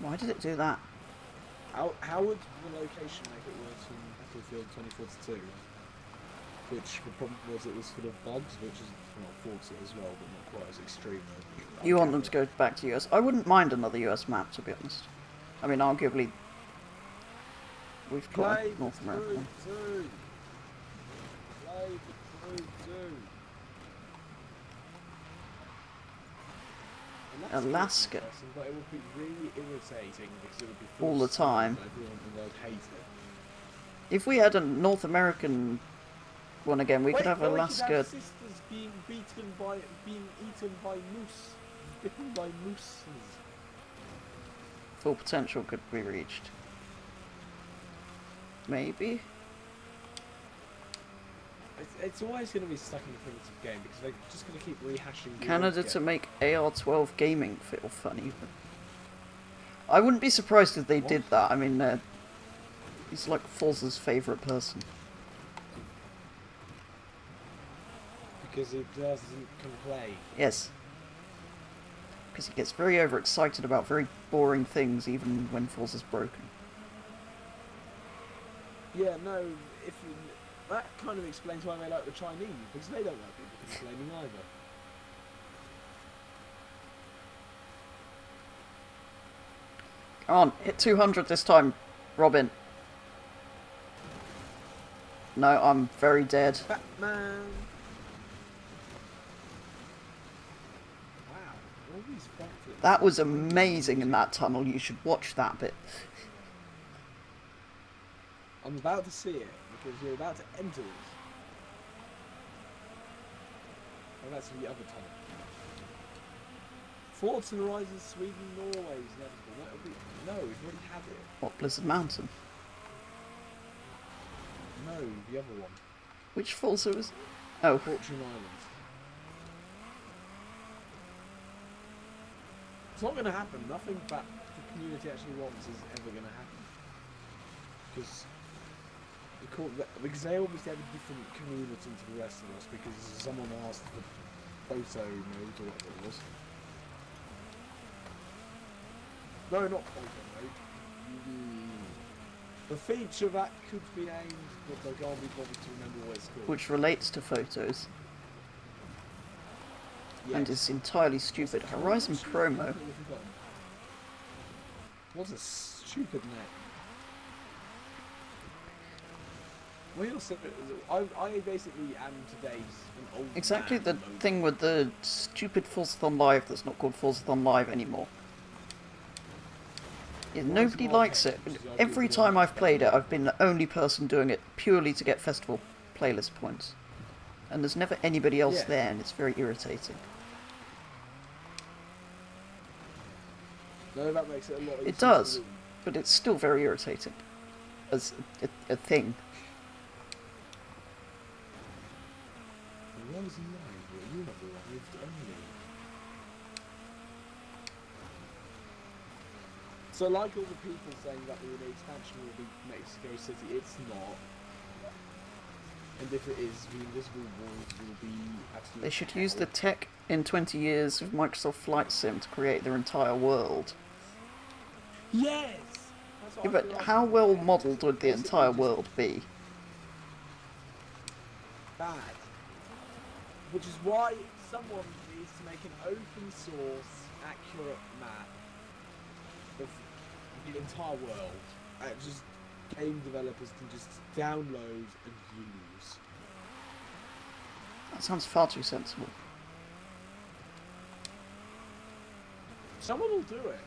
Why did it do that? How would the location make it worse than Battlefield 2042? Which the problem was it was full of bugs, which is Forza as well, but not quite as extreme. You want them to go back to US? I wouldn't mind another US map, to be honest. I mean, arguably, we've got a North America one. Play the crew too. Alaska. But it would be really irritating because it would be All the time. Everyone in the world hates it. If we had a North American one again, we could have Alaska. We could have sisters being eaten by moose. Bitten by mooses. Full potential could be reached. Maybe. It's always going to be stuck in the primitive game because they're just going to keep rehashing. Canada to make AR-12 gaming feel funny. I wouldn't be surprised if they did that. I mean, he's like Forza's favourite person. Because he doesn't complain. Yes. Because he gets very overexcited about very boring things even when Forza's broken. Yeah, no, that kind of explains why they like the Chinese, because they don't like people complaining either. Come on, hit 200 this time, Robin. No, I'm very dead. Batman! Wow, all these backflips. That was amazing in that tunnel, you should watch that bit. I'm about to see it, because you're about to enter it. Oh, that's the other tunnel. Forza Horizon, Sweden, Norway is inevitable. That would be... No, we've already had it. What, Blizzard Mountain? No, the other one. Which Forza was... Oh. Fortune Island. It's not going to happen. Nothing that the community actually wants is ever going to happen. Because they obviously have a different community to the rest of us, because someone asked for photo mode or whatever it was. No, not photo mode. The feature that could be named, but I can't be bothered to remember what it's called. Which relates to photos. Yes. And is entirely stupid. Horizon promo. What's a stupid name? I basically am today's an old Exactly man the mode. thing with the stupid Forzathon Live that's not called Forzathon Live anymore. Yeah, nobody likes it. Every time I've played it, I've been the only person doing it purely to get festival playlist points. And there's never anybody else there, and it's very irritating. No, that makes it a lot easier. It does, but it's still very irritating as a thing. What is live? You have arrived only. So, like all the people saying that the expansion will be Mexico City, it's not. And if it is, the Invisible Walls will be absolutely. They should use the tech in 20 years of Microsoft Flight Sim to create their entire world. Yes! That's what Yeah, I but feel like. how well modelled would the entire world be? Bad. Which is why someone needs to make an open source, accurate map of the entire world. And just game developers can just download and use. That sounds far too sensible. Someone will do it.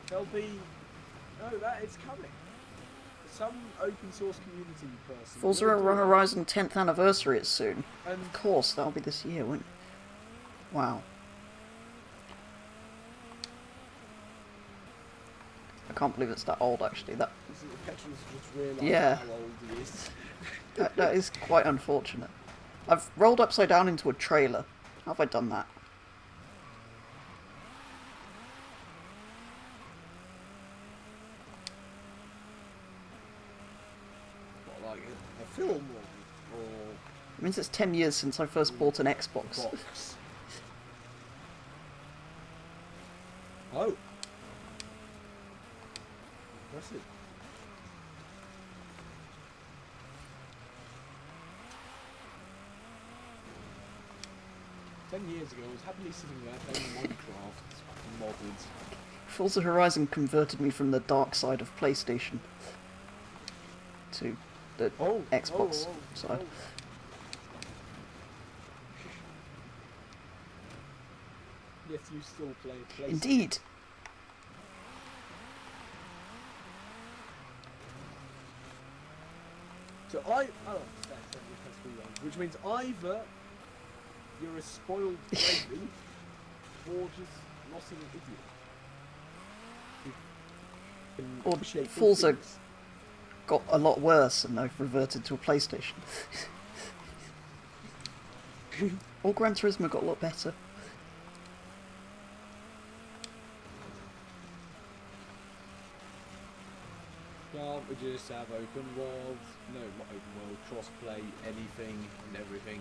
There'll be... No, that is coming. Some open source community person... Forza Horizon 10th anniversary is soon. And Of course, that'll be this year, won't it? Wow. I can't believe it's that old, actually. That Petrol's just realised Yeah. how old he is. that is quite unfortunate. I've rolled upside down into a trailer. How have I done that? What, like a film or It means it's 10 years since I first bought an Xbox. box? Oh. Impressive. Ten years ago, I was happily sitting there playing Minecraft, modded. Forza Horizon converted me from the dark side of PlayStation to the Xbox side. Yet you still play PlayStation. Indeed. So I don't understand, which means either you're a spoiled baby or just lost an idiot. Who can Or appreciate good Forza things. got a lot worse and they've reverted to a PlayStation. Or Gran Turismo got a lot better. Can't we just have open world? No, not open world, cross-play, anything and everything.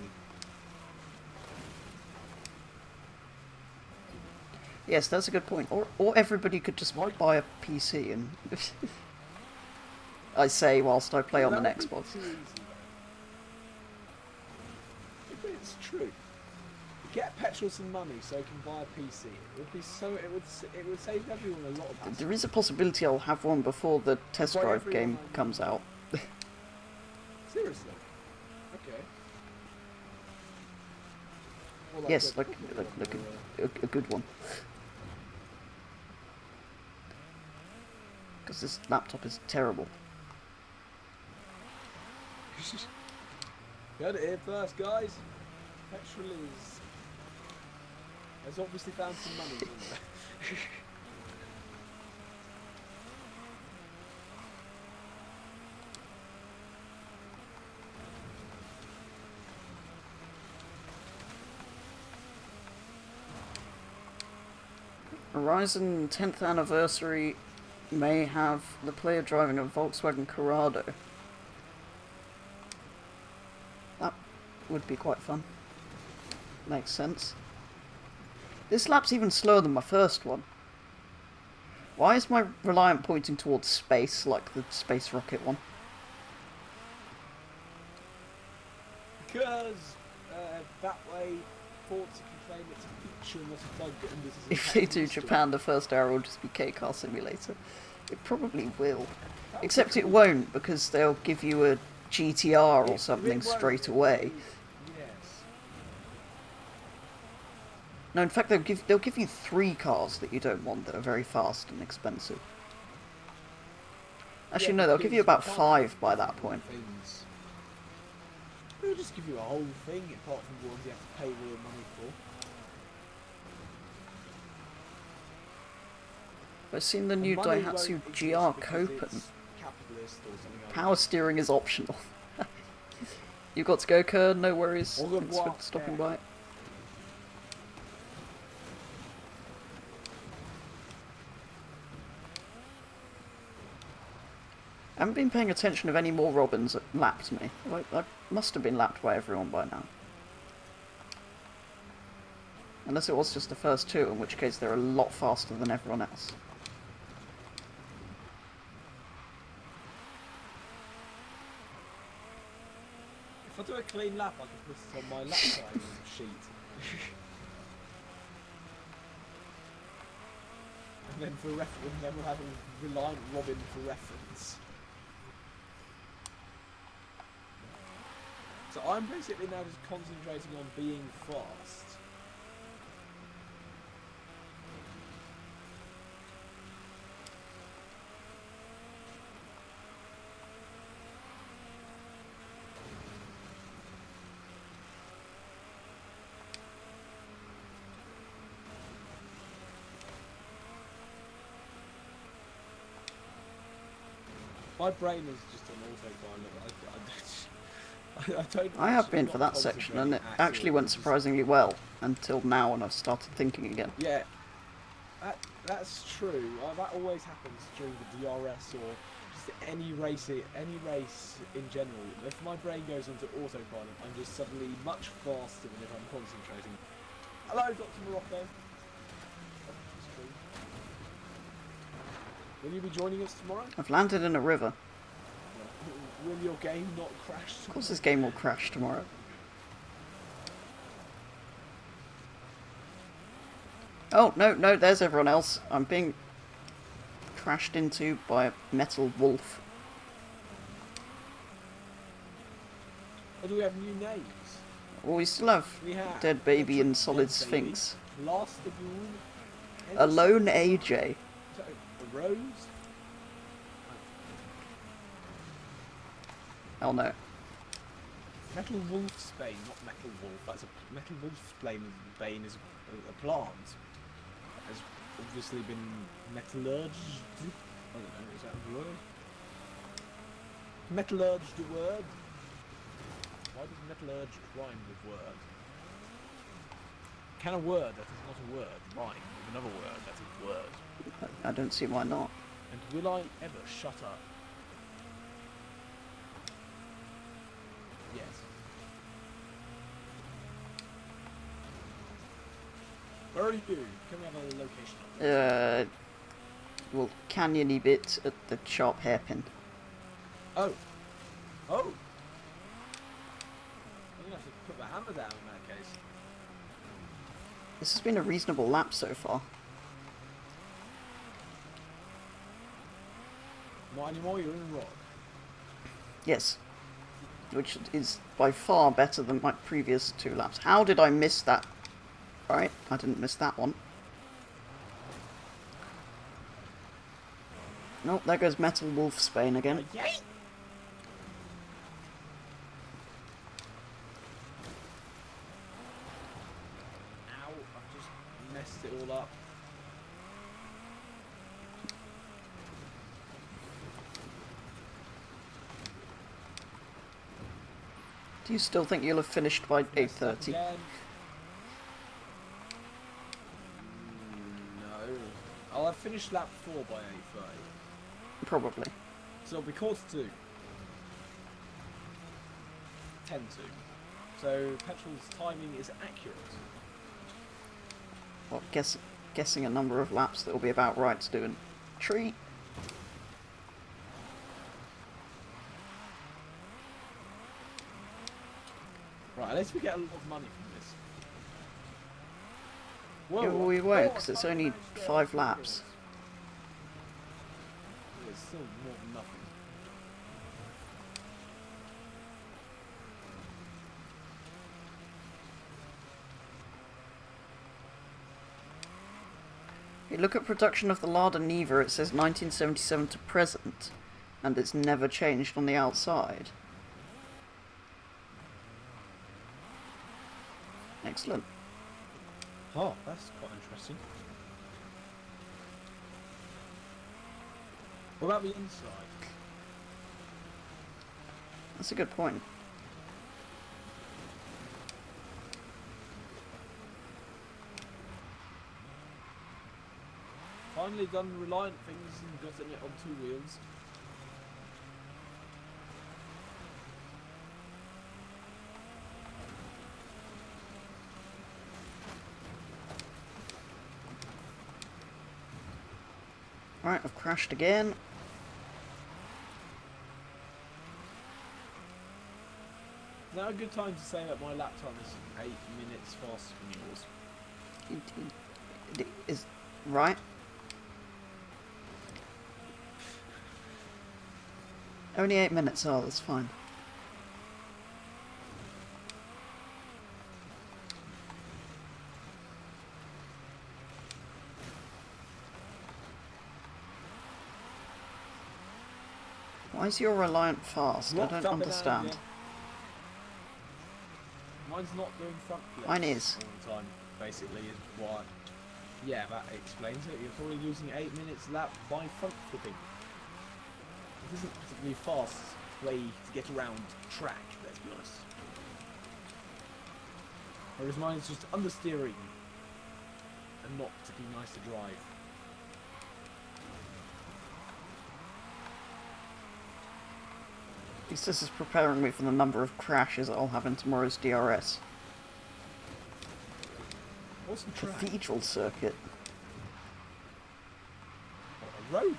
Yes, that's a good point. Or everybody could just buy a PC and... I say whilst I play on an That would be Xbox. too easy. But it's true. Get petrol some money so I can buy a PC. It would be so. It would save everyone a lot of hassle. There is a possibility I'll have one before the test Why drive everyone game I- comes out. Seriously. Okay. Well, Yes, a like proper one, a good one. Because this laptop is terrible. You heard it here first, guys. Petrol has obviously found some money. Isn't there? Horizon 10th anniversary may have the player driving a Volkswagen Corrado. That would be quite fun. Makes sense. This lap's even slower than my first one. Why is my Reliant pointing towards space like the space rocket one? Because that way, Forza can claim it's a feature, not a bug, and this is a If they patent do history. Japan, the first hour will just be K-Car Simulator. It probably will. That would Except be it cool. won't, because they'll give you a GTR or It something won't, straight it away. will. Yes. No, in fact, they'll give you 3 cars that you don't want that are very fast and expensive. Actually, Yeah, no, they'll give you because about can't 5 have by that different point. things. They'll just give you a whole thing apart from the ones you have to pay real money for. I've seen the And new money Daihatsu won't exist GR because Coupe, and it's capitalist or something like power steering is optional. You've got to go, Kern, no worries. Au revoir, Thanks for stopping yeah. by. I haven't been paying attention if any more Robins lapped me. I must have been lapped by everyone by now. Unless it was just the first 2, in which case they're a lot faster than everyone else. If I do a clean lap, I can put it on my lap time sheet. And then for reference, then we'll have a Reliant Robin for reference. So I'm basically now just concentrating on being fast. My brain is just on autopilot. I don't. I have actually been not for that section, and it concentrating at actually all. went It's just- surprisingly well until now, when I've started thinking again. Yeah, that's true. That always happens during the DRS or just any race in general. If my brain goes onto autopilot, I'm just suddenly much faster than if I'm concentrating. Hello, Dr. Morocco. That's true. Will you be joining us tomorrow? I've landed in a river. Will your game not crash? Of course this game will crash tomorrow. Oh, no, there's everyone else. I'm being crashed into by a metal wolf. Or do we have new names? Well, we still have We have Dead Baby and Dead Solid Baby, Sphinx. Last Lagoon, A lone AJ. A Rose. Oh no. Metal Wolfsbane, not Metal Wolf. That's a Metal Wolfsbane is a plant. Has obviously been metallurged. I don't know, is that a word? Metallurged a word? Why does metallurge rhyme with word? Can a word that is not a word rhyme with another word that is word? I don't see why not. And will I ever shut up? Yes. Where are you? Can we have a location? Well, canyony bit at the sharp hairpin. Oh. Oh. I'm gonna have to put my hammer down in that case. This has been a reasonable lap so far. Not anymore, you're in rock. Yes. Which is by far better than my previous 2 laps. How did I miss that? Right, I didn't miss that one. Nope, there goes Metal Wolfsbane again. Yay! Ow, I've just messed it all up. Do you still think you'll have finished by Messed up 8:30? again. No. I'll have finished lap 4 by 8:30. Probably. So it'll be quarter to. 10 to. So Petrol's timing is accurate. Well, guessing a number of laps that will be about right to do a treat. Right, unless we get a lot of money from this. Whoa, Yeah, well, we won't, because it's only 5 laps. It's still more than nothing. You look at production of the Lada Niva, it says 1977 to present, and it's never changed on the outside. Excellent. Oh, that's quite interesting. What about the inside? That's a good point. Finally done Reliant things and gotten it on 2 wheels. Alright, I've crashed again. Now a good time to say that my lap time is 8 minutes faster than yours. Is right. Only 8 minutes, oh, that's fine. Why is your Reliant fast? Rocked I up don't and down understand. again. Mine's not doing front flips Mine is. all the time, basically, is why. Yeah, that explains it. You're probably losing 8 minutes lap by front flipping. It isn't a particularly fast way to get around track, let's be honest. Whereas mine is just understeering and not particularly nice to drive. At least this is preparing me for the number of crashes I'll have in tomorrow's DRS. What's the track? Cathedral Circuit. What, a road race?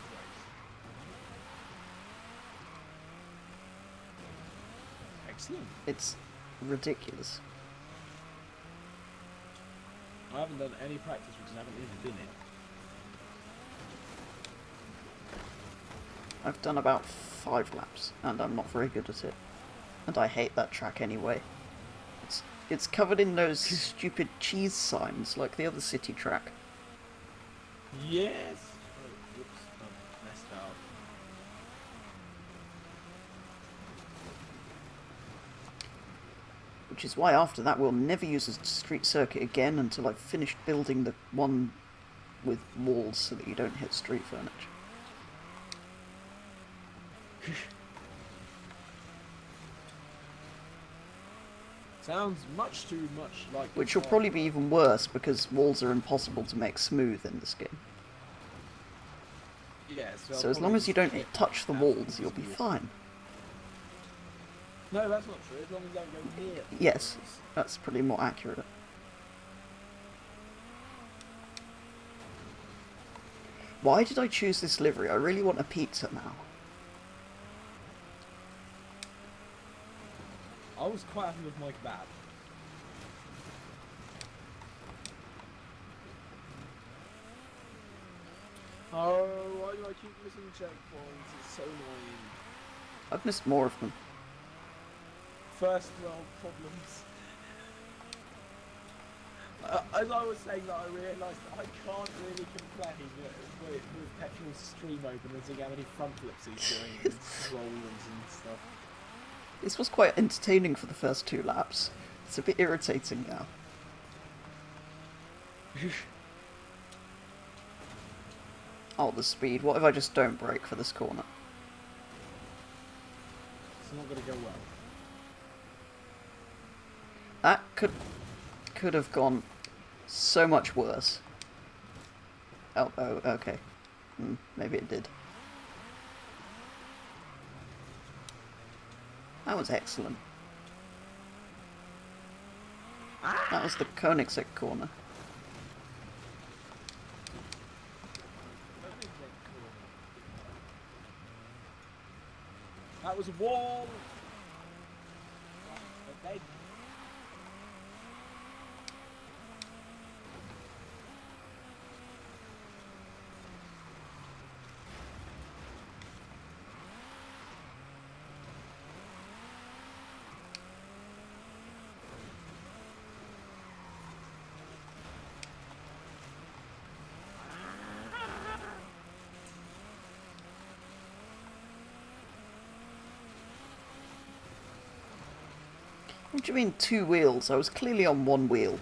Excellent. It's ridiculous. I haven't done any practice because I haven't even been in. I've done about 5 laps, and I'm not very good at it. And I hate that track anyway. It's It's covered in those stupid cheese signs like the other city track. Yes. Oh, whoops. I messed up. Which is why after that we'll never use a street circuit again until I've finished building the one with walls so that you don't hit street furniture. Sounds much too much like... Which will probably be even worse because walls are impossible to make smooth in this game. Yeah, So as long as you don't touch the walls, you'll be fine. No, that's not true. As long as you don't go near the Yes, walls. that's pretty more accurate. Why did I choose this livery? I really want a pizza now. I was quite happy with my kebab. Oh, why do I keep missing checkpoints? It's so annoying. I've missed more of them. First world problems. As I was saying that, I realised that I can't really complain with Petrol's stream open and seeing how many front flips he's doing and scrolls and stuff. This was quite entertaining for the first 2 laps. It's a bit irritating now. Oh, the speed. What if I just don't brake for this corner? It's not going to go well. That could have gone so much worse. Oh, okay. Maybe it did. That was excellent. That was the Koenigsegg corner. That was a wall! Okay. What do you mean 2 wheels? I was clearly on 1 wheel.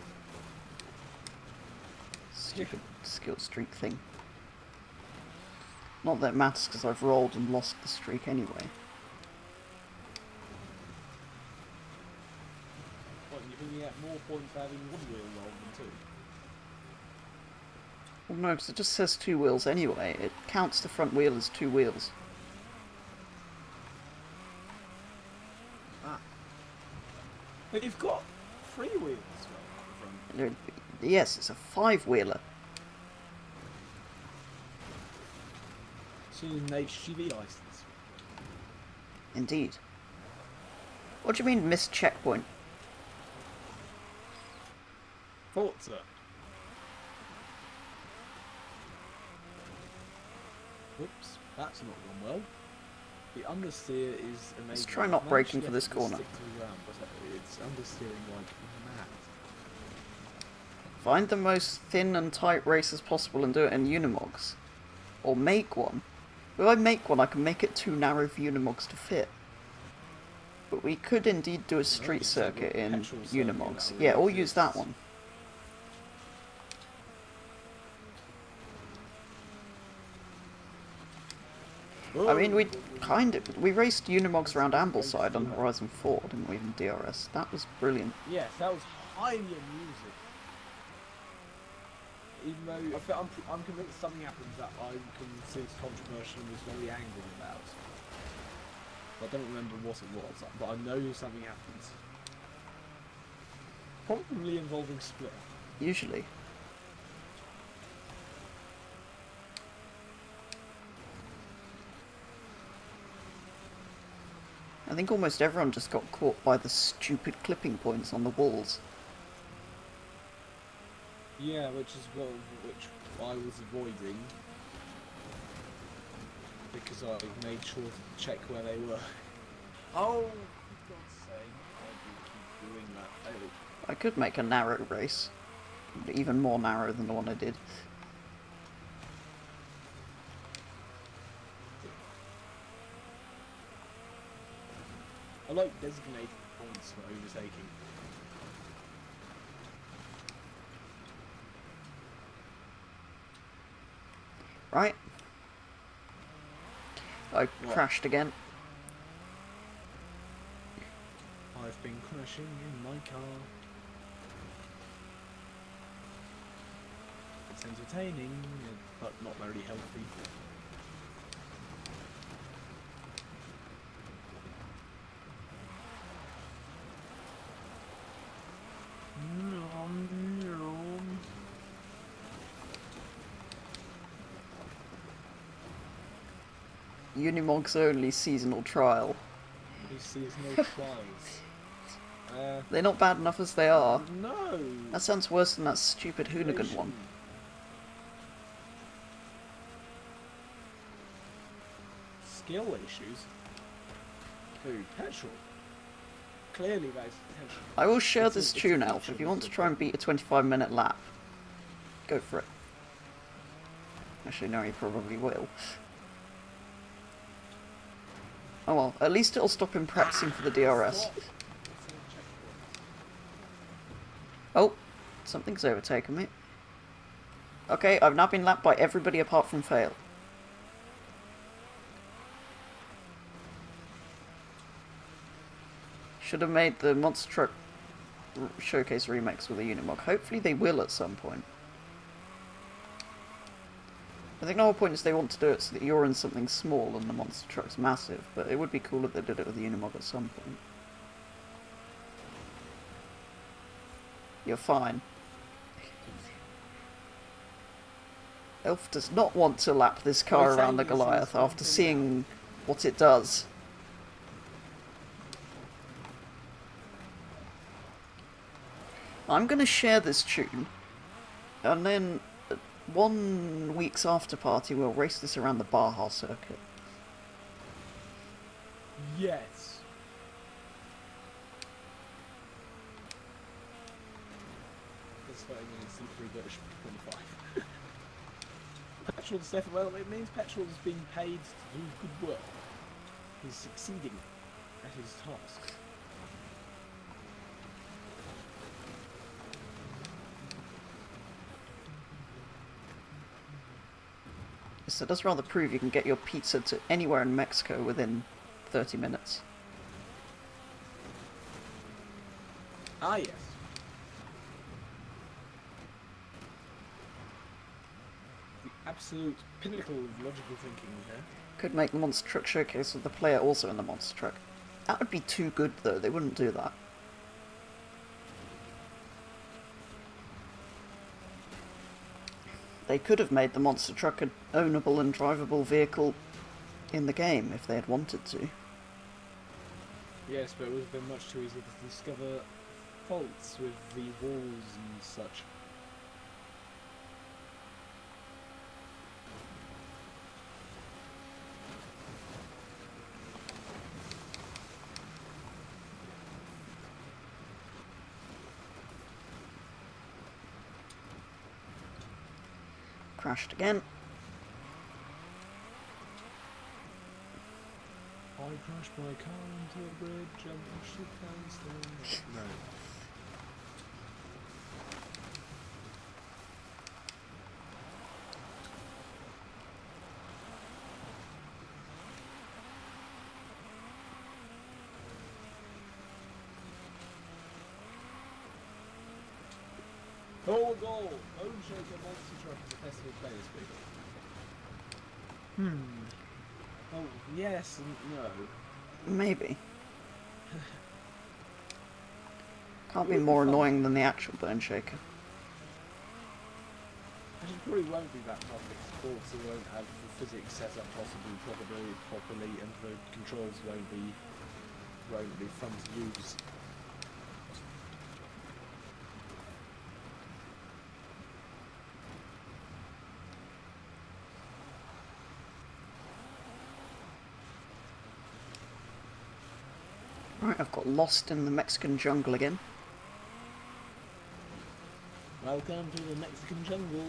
Stupid skill streak thing. Not that it matters because I've rolled and lost the streak anyway. What, you're going to get more points for having 1 wheel roll than 2? Well, no, because it just says 2 wheels anyway. It counts the front wheel as 2 wheels. But you've got 3 wheels as well. Yes, it's a 5-wheeler. So you need an HGV license. Indeed. What do you mean missed checkpoint? Forza. Whoops, that's not gone well. The understeer is amazing. Let's try not braking for this corner. Stick to the ground, but it's understeering like mad. Find the most thin and tight race as possible and do it in Unimogs. Or make one. If I make one, I can make it too narrow for Unimogs to fit. But we could indeed do a street circuit in Unimogs. Yeah, or use that one. I mean, we raced Unimogs around Ambleside on Horizon 4, didn't we, in DRS? That was brilliant. Yes, that was highly amusing. Even though I'm convinced something happens that I consider controversial and was very angry about. I don't remember what it was, but I know something happens. Probably involving Split. Usually. I think almost everyone just got caught by the stupid clipping points on the walls. Yeah, which I was avoiding because I made sure to check where they were. Oh, for God's sake! I do keep doing that. I could make a narrow race. Even more narrow than the one I did. I like designated points for overtaking. Right. I crashed again. I've been crashing in my car. It's entertaining, but not very healthy. Unimog's only seasonal trial. These seasonal trials. They're not bad enough as they are. No! That sounds worse than that stupid hoonigan one. Skill issues? Who? Petrol? Clearly there's potential. I will share this tune, Alf. If you want to try and beat a 25-minute lap, go for it. Actually, no, you probably will. Oh well, at least it'll stop him practicing for the DRS. Oh, something's overtaken me. Okay, I've now been lapped by everybody apart from Fail. Should have made the Monster Truck Showcase remix with a Unimog. Hopefully they will at some point. I think the whole point is they want to do it so that you're in something small and the Monster Truck's massive, but it would be cool if they did it with the Unimog at some point. You're fine. Elf does not want to lap this car around the Goliath after seeing what it does. I'm going to share this tune, and then 1 week's after party we'll race this around the Baja circuit. Yes. That's what I mean, simply version 25. Petrol's definitely, well, it means Petrol's being paid to do good work. He's succeeding at his task. So it does rather prove you can get your pizza to anywhere in Mexico within 30 minutes. Ah, yes. The absolute pinnacle of logical thinking there. Could make the Monster Truck Showcase with the player also in the Monster Truck. That would be too good though, they wouldn't do that. They could have made the Monster Truck an ownable and drivable vehicle in the game if they had wanted to. Yes, but it would have been much too easy to discover faults with the walls and such. Crashed again. I crashed my car into a bridge and pushed it downstairs. No. Oh, goal! Bone Shaker Monster Truck is a festival players big. Oh, yes and no. Maybe. Can't be more annoying than the actual Bone Shaker. It probably won't be that public. Forza won't have the physics set up properly, and the controls won't be fun to use. Right, I've got lost in the Mexican jungle again. Welcome to the Mexican jungle.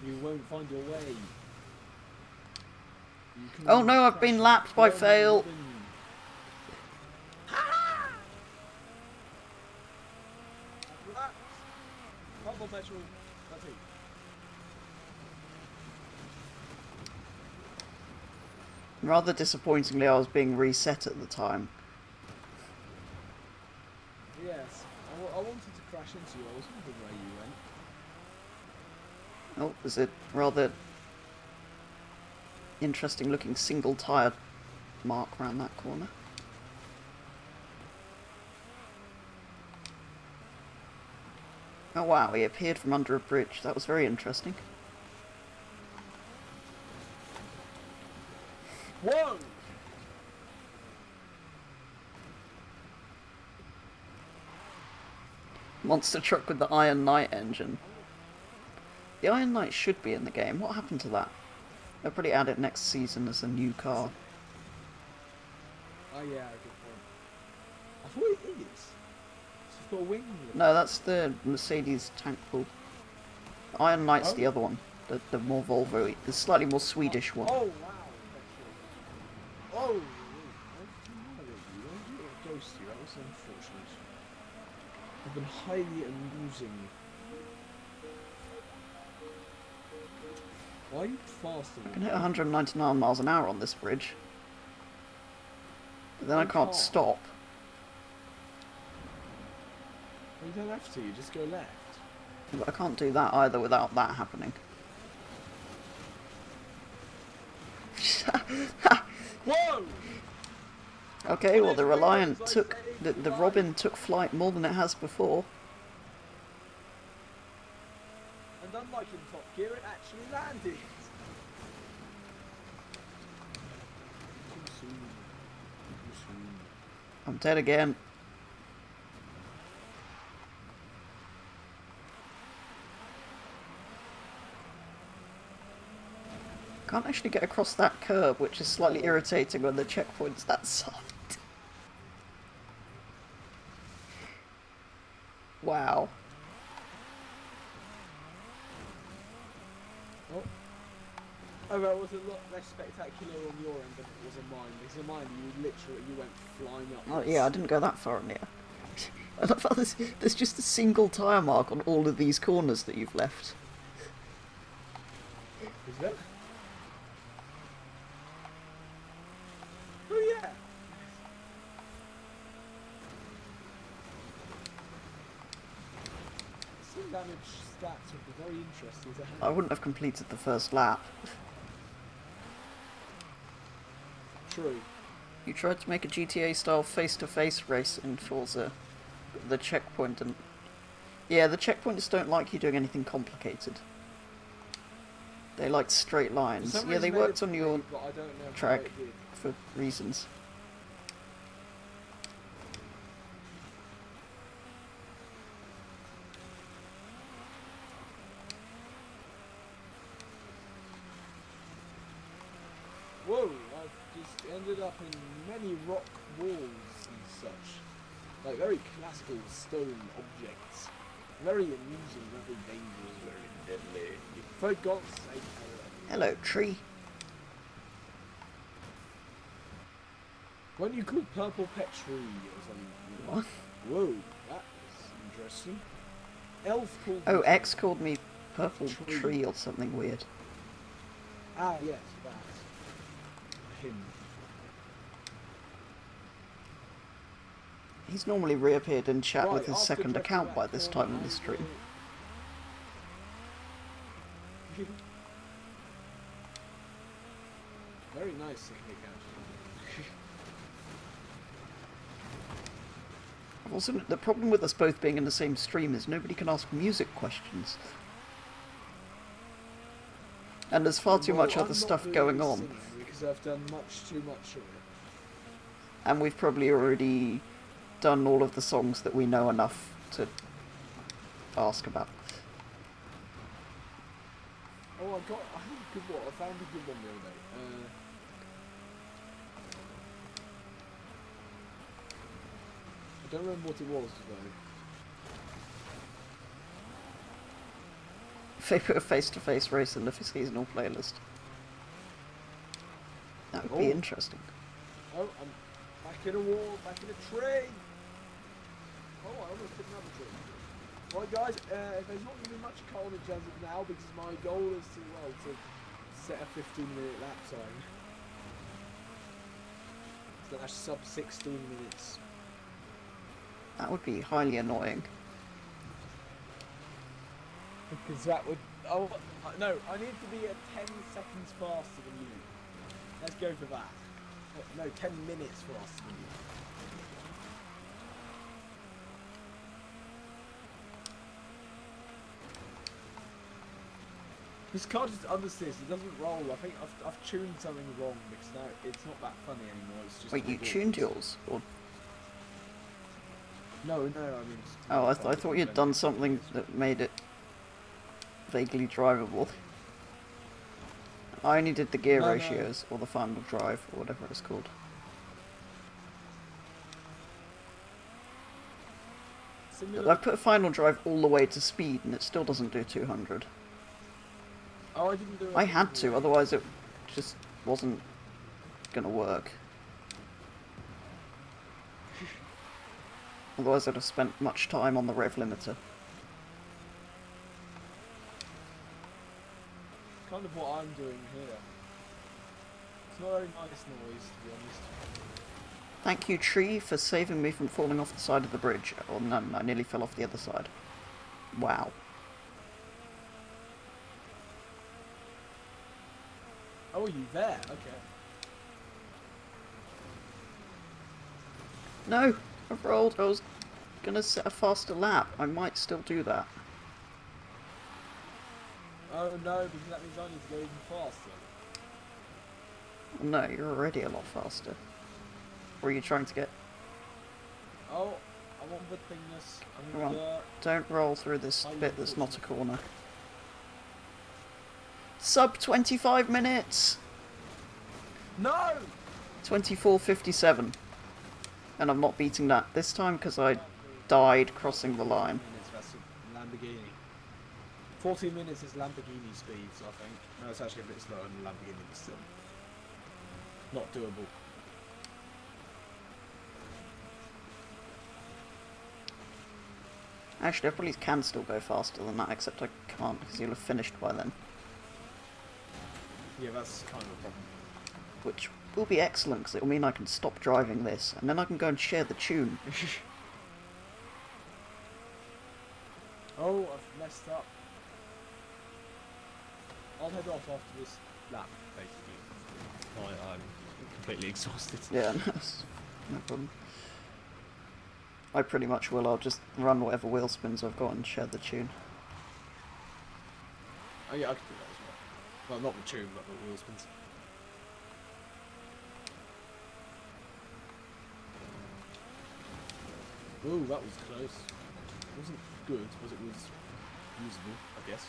You won't find your way. You can Oh no, I've crash been and lapped by burn Fail. Robin. Relax. Purple petrol. That's it. Rather disappointingly, I was being reset at the time. Yes. I wanted to crash into you. I was wondering where you went. Oh, there's a rather interesting looking single tyre mark around that corner. Oh wow, he appeared from under a bridge. That was very interesting. Whoa! Monster truck with the Iron Knight engine. The Iron Knight should be in the game. What happened to that? They'll probably add it next season as a new car. Oh yeah, good point. I thought it is. It's got a wing. No, that's the Mercedes tank pool. Iron Knight's Oh. the other one. The more Volvo, the slightly more Swedish one. Oh wow! Oh! I didn't know it goes to. That was unfortunate. I've been highly amusing. Why are you faster I than can hit 199 miles an hour on this bridge. But then I You can't can't. stop. You don't have to, you just go left. But I can't do that either without that happening. Whoa! Okay, well the Reliant took... The Robin took flight more than it has before. And unlike in Top Gear, it actually landed. Too soon. Too soon. I'm dead again. Can't actually get across that curb, which is slightly irritating when the checkpoint's that side. Wow. Oh, that was a lot less spectacular on your end than it was on mine. Because on mine, you went flying up. Oh yeah, I didn't go that far in the air. I love how there's just a single tyre mark on all of these corners that you've left. Is there? Oh yeah. Some damage stats would be very interesting to have. I wouldn't have completed the first lap. True. You tried to make a GTA-style face-to-face race in Forza. But the checkpoint and... Yeah, the checkpoints don't like you doing anything complicated. They like straight For lines. some Yeah, they reason worked on your but I don't know how track it did. for reasons. Whoa, I've just ended up in many rock walls and such. Like very classical stone objects. Very amusing, very dangerous, very deadly. For God's sake, Hello, tree. when you called purple petri or something. What? Whoa, that's interesting. Elf called Oh, me- X called me purple Tree. tree or something weird. Ah, yes, that. Him. He's normally reappeared in chat Right, with his after second getting account that by this corner, time in the stream. Very nice second account. Also, the problem with us both being in the same stream is nobody can ask music questions. And there's far too Well, much I'm other not stuff doing going this on. singing because I've done much too much of it. And we've probably already done all of the songs that we know enough to ask about. Oh, I had a good one. I found a good one the other day. I don't remember what it was though. If they put a face-to-face race in the seasonal playlist. That would be Oh. interesting. Oh, I'm back in a wall, back in a tree. Oh, I almost hit another tree. Right, guys, there's not going to be much carnage as of now because my goal is to set a 15-minute lap time. Slash sub 16 minutes. That would be highly annoying. Because that would... Oh, no, I need to be at 10 seconds faster than you. Let's go for that. No, 10 minutes faster than you. This car just understeers, it doesn't roll. I think I've tuned something wrong because now it's not that funny anymore. It's just... Wait, you tuned yours? Or... No, I mean... Oh, I thought you'd done something that made it vaguely drivable. I only did the gear ratios, or the final drive, or whatever it's called. I've put final drive all the way to speed, and it still doesn't do 200. Oh, I didn't do it. I had to, otherwise it just wasn't gonna work. Otherwise I'd have spent much time on the rev limiter. Kind of what I'm doing here. It's not very nice noise, to be honest. Thank you, tree, for saving me from falling off the side of the bridge. Oh no, I nearly fell off the other side. Wow. Oh, are you there? Okay. No, I've rolled. I was gonna set a faster lap. I might still do that. Oh no, because that means I need to go even faster. No, you're already a lot faster. Or are you trying to get... Oh, I'm on the thingness. I'm Come on, gonna... don't roll through this bit that's not a corner. Sub 25 minutes! No! 24:57. And I'm not beating that this time because I died crossing the line. That's a Lamborghini. 14 minutes is Lamborghini speeds, I think. No, it's actually a bit slower than Lamborghini, but still. Not doable. Actually, I probably can still go faster than that, except I can't because you'll have finished by then. Yeah, that's kind of a problem. Which will be excellent because it will mean I can stop driving this and then I can go and share the tune. Oh, I've messed up. I'll head off after this lap, basically. I'm completely exhausted. Yeah, no problem. I pretty much will. I'll just run whatever wheel spins I've got and share the tune. Oh yeah, I can do that as well. Well, not the tune, but the wheel spins. Ooh, that was close. It wasn't good, but it was usable, I guess.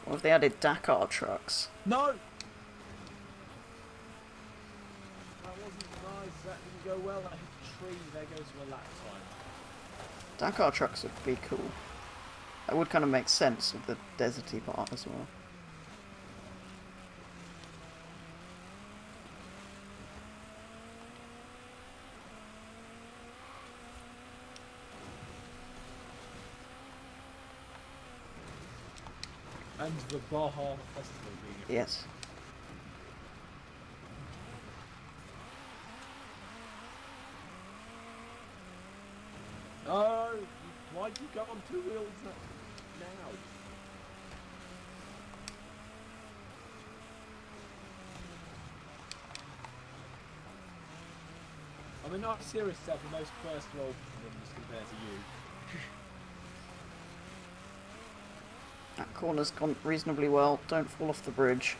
What if they added Dakar trucks? No! That wasn't nice, that didn't go well. I hit a tree, there goes my lap time. Dakar trucks would be cool. That would kind of make sense with the deserty part as well. And the Baja Festival being a... Yes. Oh, why'd you go on two wheels now? I mean, not serious stuff for most first world problems compared to you. That corner's gone reasonably well. Don't fall off the bridge.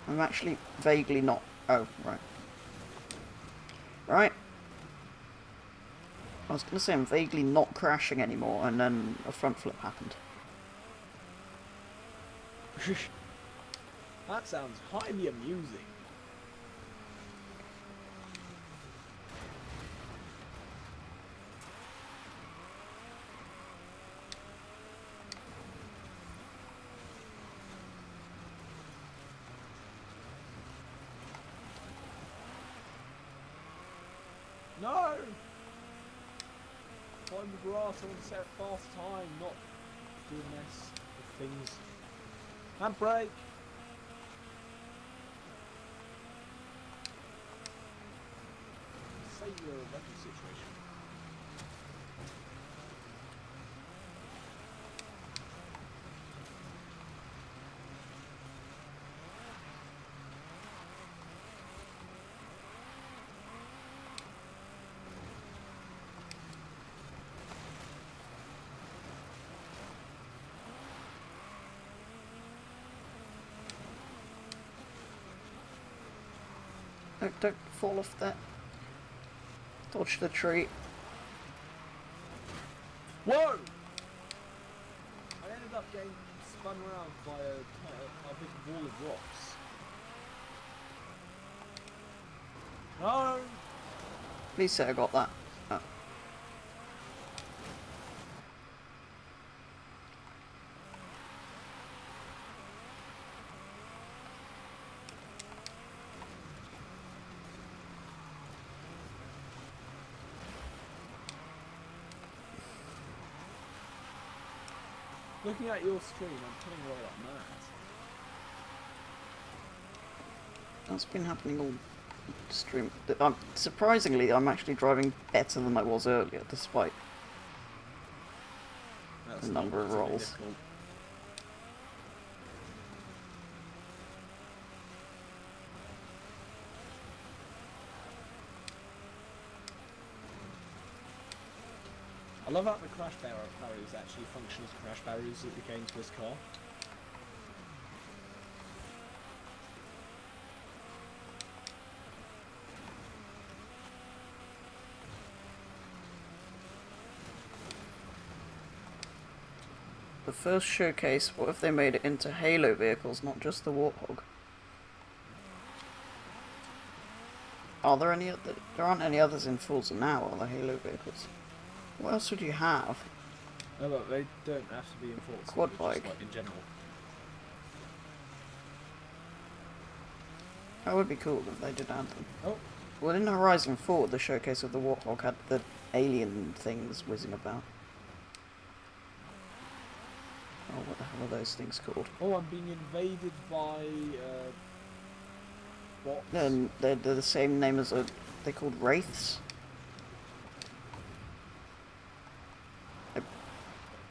I'm actually vaguely not... Oh, right. Right. I was going to say I'm vaguely not crashing anymore, and then a front flip happened. That sounds highly amusing. No! Find the grass, I want to set a fast time, not do a mess of things. Handbrake! Save your weapon situation. No, don't fall off that. Dodge the tree. Whoa! I ended up getting spun around by a big wall of rocks. No! At least I got that. Oh. Looking at your screen, I'm putting right up mad. That's been happening all stream. Surprisingly, I'm actually driving better than I was earlier, despite the number of rolls. Difficult. I love how the crash barriers actually function as crash barriers at the games this car. The first showcase, what if they made it into Halo vehicles, not just the Warthog? Are there any other? There aren't any others in Forza now, are there, Halo vehicles? What else would you have? No, but they don't have to be in Forza. Quad just bike. like in general. That would be cool if they did add them. Oh, Well, in Horizon 4, the showcase of the Warthog had the alien things whizzing about. Oh, what the hell are those things called? oh, I'm being invaded by bots. Then they're the same name as they're called Wraiths.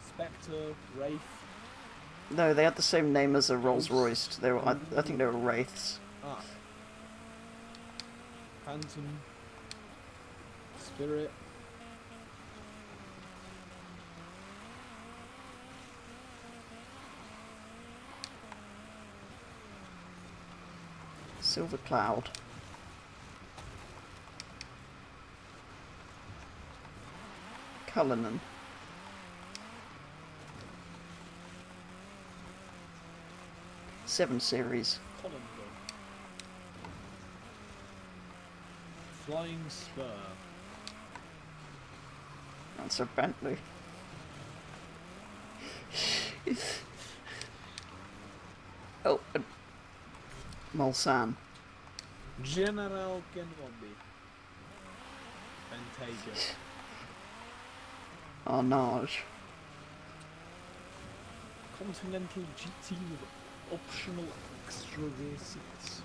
Spectre, Wraith. No, they had the same name as a Rolls Royce. They were, I think they were Wraiths. Ah. Phantom. Spirit. Silver Cloud. Cullinan. Seven Series. Column. Flying Spur. That's a Bentley. Oh, Mulsanne. General Kenwombi. Bentayga. Arnage. Continental GT with optional extra rear seats.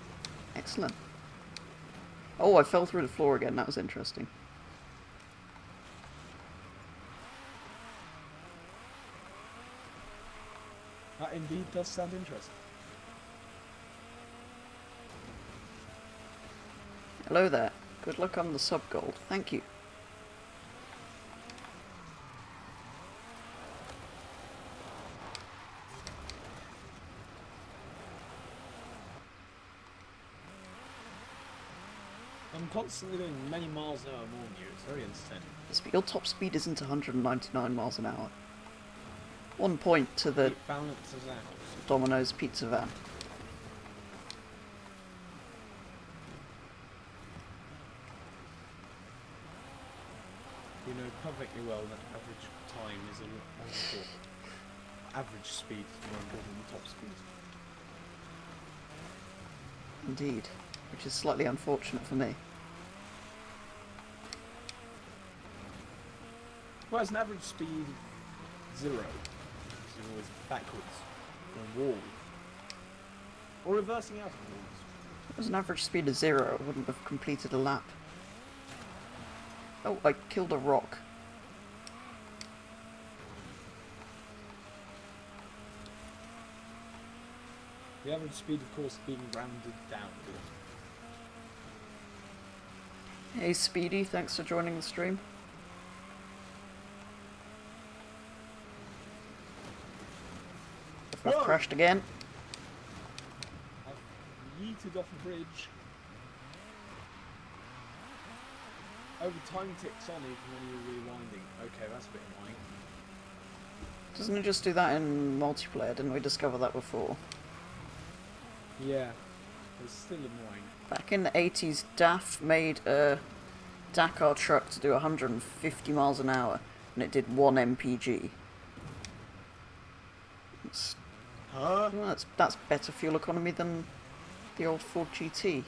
Excellent. Oh, I fell through the floor again. That was interesting. That indeed does sound interesting. Hello there. Good luck on the sub-gold. Thank you. I'm constantly doing many miles an hour more than you. It's very entertaining. Your top speed isn't 199 miles an hour. 1 point to the It balances out. Domino's pizza van. You know perfectly well that average time is a lot more important. Average speed is more important than top speed. Indeed. Which is slightly unfortunate for me. Well, it's an average speed 0. So you're always backwards. Or wall. Or reversing out of walls. If it was an average speed of 0, I wouldn't have completed a lap. Oh, I killed a rock. The average speed, of course, being rounded down. Hey Speedy, thanks for joining the stream. If I've Whoa! crashed again. I've yeeted off a bridge. Oh, the time ticks on even when you're rewinding. Okay, that's a bit annoying. Doesn't it just do that in multiplayer? Didn't we discover that before? Yeah, it's still annoying. Back in the 80s, DAF made a Dakar truck to do 150 miles an hour, and it did 1 mpg. Huh? Well, that's better fuel economy than the old Ford GT.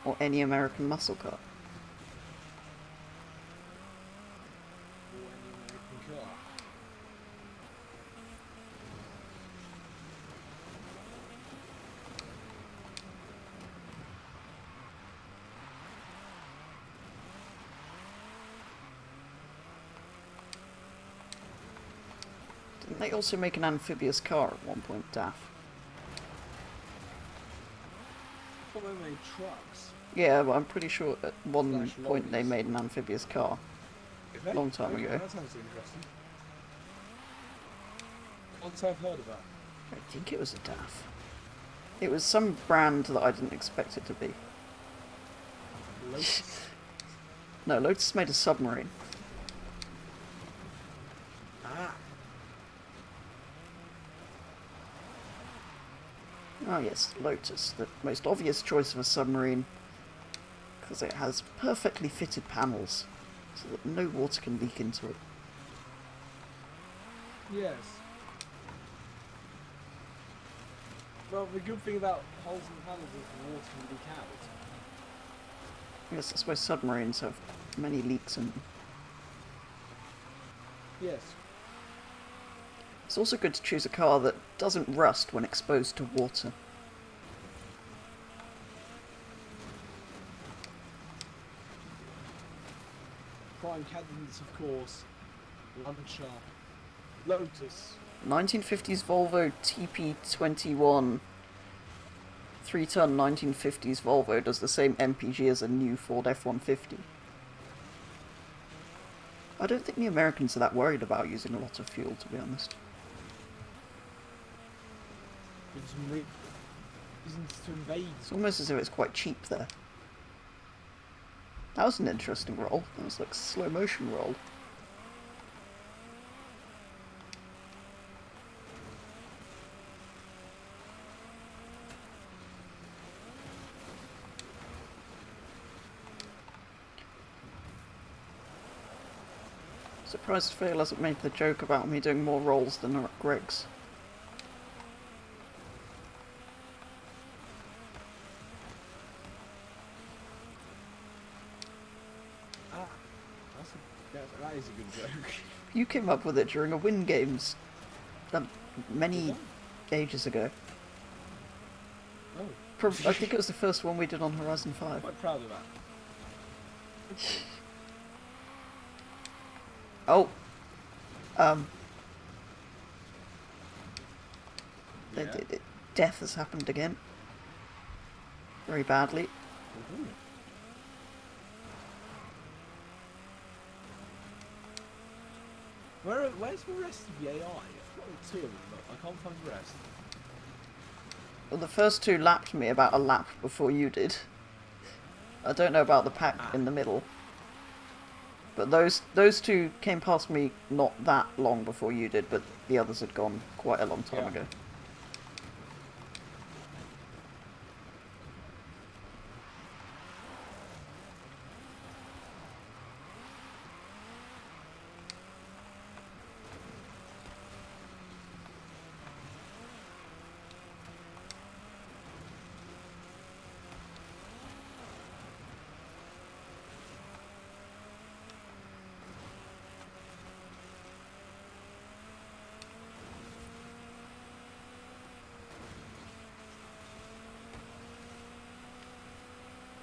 Or any American muscle car. Or any American car. Didn't they also make an amphibious car at one point, DAF? I thought they made trucks. Yeah, but I'm pretty sure at one Slash point they lorries. made an amphibious car. Is that- Long time okay, ago. That sounds interesting. Once I've heard of that. I think it was a DAF. It was some brand that I didn't expect it to be. Lotus. No, Lotus made a submarine. Ah. Oh yes, Lotus, the most obvious choice of a submarine, because it has perfectly fitted panels, so that no water can leak into it. Yes. Well, the good thing about holes in the panels is the water can leak out. Yes, that's why submarines have many leaks in them. Yes. It's also good to choose a car that doesn't rust when exposed to water. Prime candidates, of course. Lancia. Lotus. 1950s Volvo TP21 3-ton 1950s Volvo does the same MPG as a new Ford F-150. I don't think the Americans are that worried about using a lot of fuel, to be honest. With some reasons to invade. It's almost as if it's quite cheap there. That was an interesting roll. That was like slow motion roll. Surprised Phil hasn't made the joke about me doing more rolls than Greg's. Ah. That is a good joke. You came up with it during a Win Games many ages ago. Oh. I think it was the first one we did on Horizon 5. Quite proud of that. Oh! Yeah. Death has happened again. Very badly. Mhm. Where's the rest of the AI? I've got 2 of them, but I can't find the rest. Well, the first 2 lapped me about a lap before you did. I don't know about the pack in the middle. But those 2 came past me not that long before you did, but the others had gone quite a long time Yeah. ago.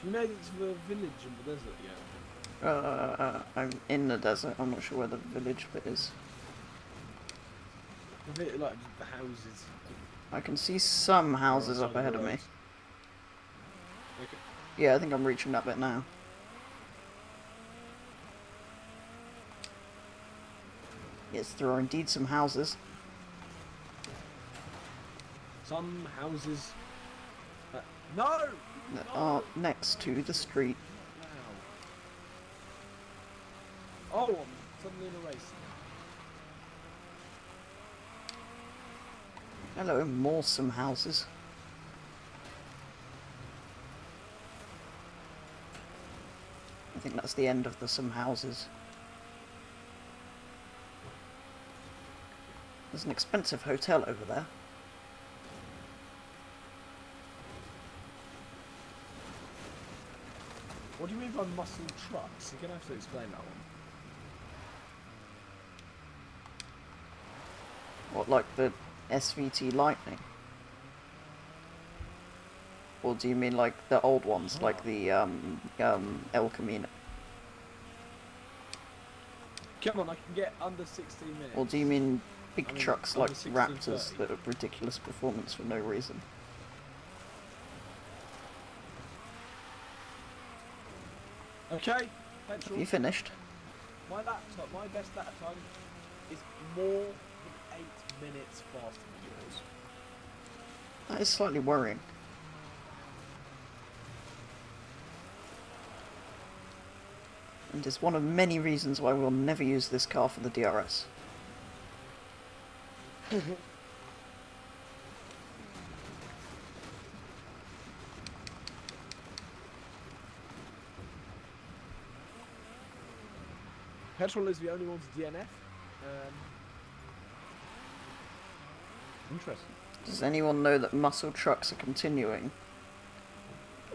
You made it to the village in the desert yet? I'm in the desert. I'm not sure where the village bit is. The bit, like the houses. I can see some houses Or up ahead of me. roads. Okay. Yeah, I think I'm reaching that bit now. Yes, there are indeed some houses. Some houses. No! That No! are next to the street. Wow. Oh, I'm suddenly in a race. Hello, more some houses. I think that's the end of the some houses. There's an expensive hotel over there. What do you mean by muscle trucks? You're gonna have to explain that one. What, like the SVT Lightning? Or do you mean like the old ones, like the El Camino? Come on, I can get under 16 minutes. Or do you mean big I mean, trucks under like 16, Raptors 30. that are ridiculous performance for no reason? Okay, petrol. Have you finished? My laptop, my best lap time is more than 8 minutes faster than yours. That is slightly worrying. And is one of many reasons why we'll never use this car for the DRS. Petrol is the only one to DNF. Interesting. Does anyone know that muscle trucks are continuing?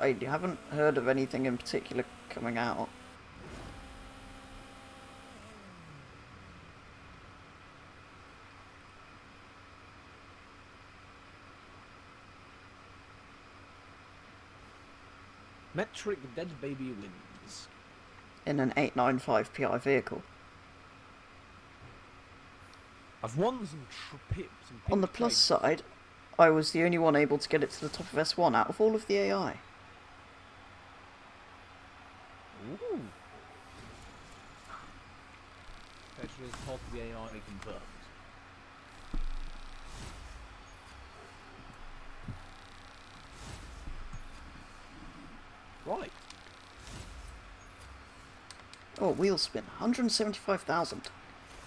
I haven't heard of anything in particular coming out. Metric Dead Baby wins. In an 895 PI vehicle. I've won some On the plus side, I was the only one able to get it to the top of S1 out of all of the AI. Ooh. Petrol is top of the AI confirmed. Right. Oh, wheel spin. 175,000.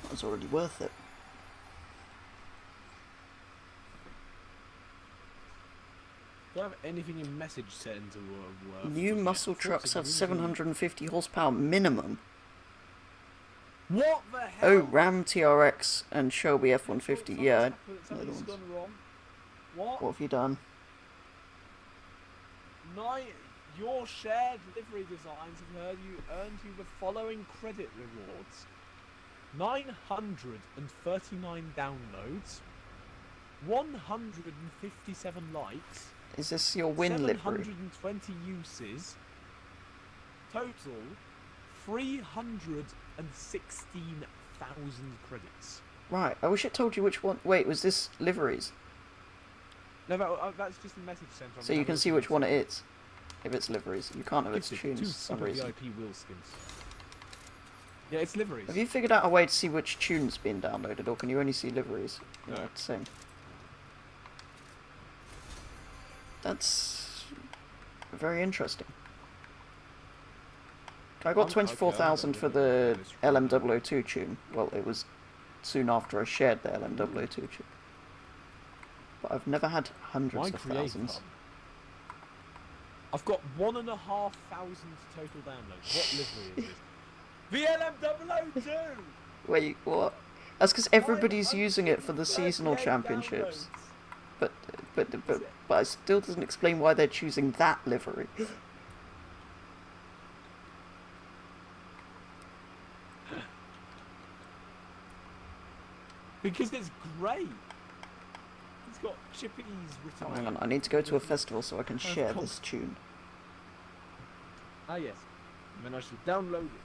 That was already worth it. Do I have anything in message center worth? New muscle trucks have 750 horsepower minimum. What the hell? Oh, Ram TRX and Shelby F-150. Yeah, Something's gone wrong. What? what have you done? Your shared livery designs have earned you the following credit rewards: 939 downloads, 157 likes. Is this your win livery? 720 uses. Total 316,000 credits. Right, I wish it told you which one. Wait, was this liveries? No, that's just a message center. So you can see which one it is. If it's liveries. You can't have its tunes for Two some super reason. VIP wheel skins. Yeah, it's liveries. Have you figured out a way to see which tune's been downloaded, or can you only see liveries? No. Yeah, same. That's very interesting. I got 24,000 for the LM002 tune. Well, it was soon after I shared the LM002 tune. But I've never had hundreds of thousands. I've got 1,500 total downloads. What livery is this? The LM002! Wait, what? That's because everybody's using it for the seasonal championships. But it still doesn't explain why they're choosing that livery. Because it's great. It's got chippies written Oh, hang on, I need to go to a festival so I can share this tune. Ah, yes. And then I shall download it.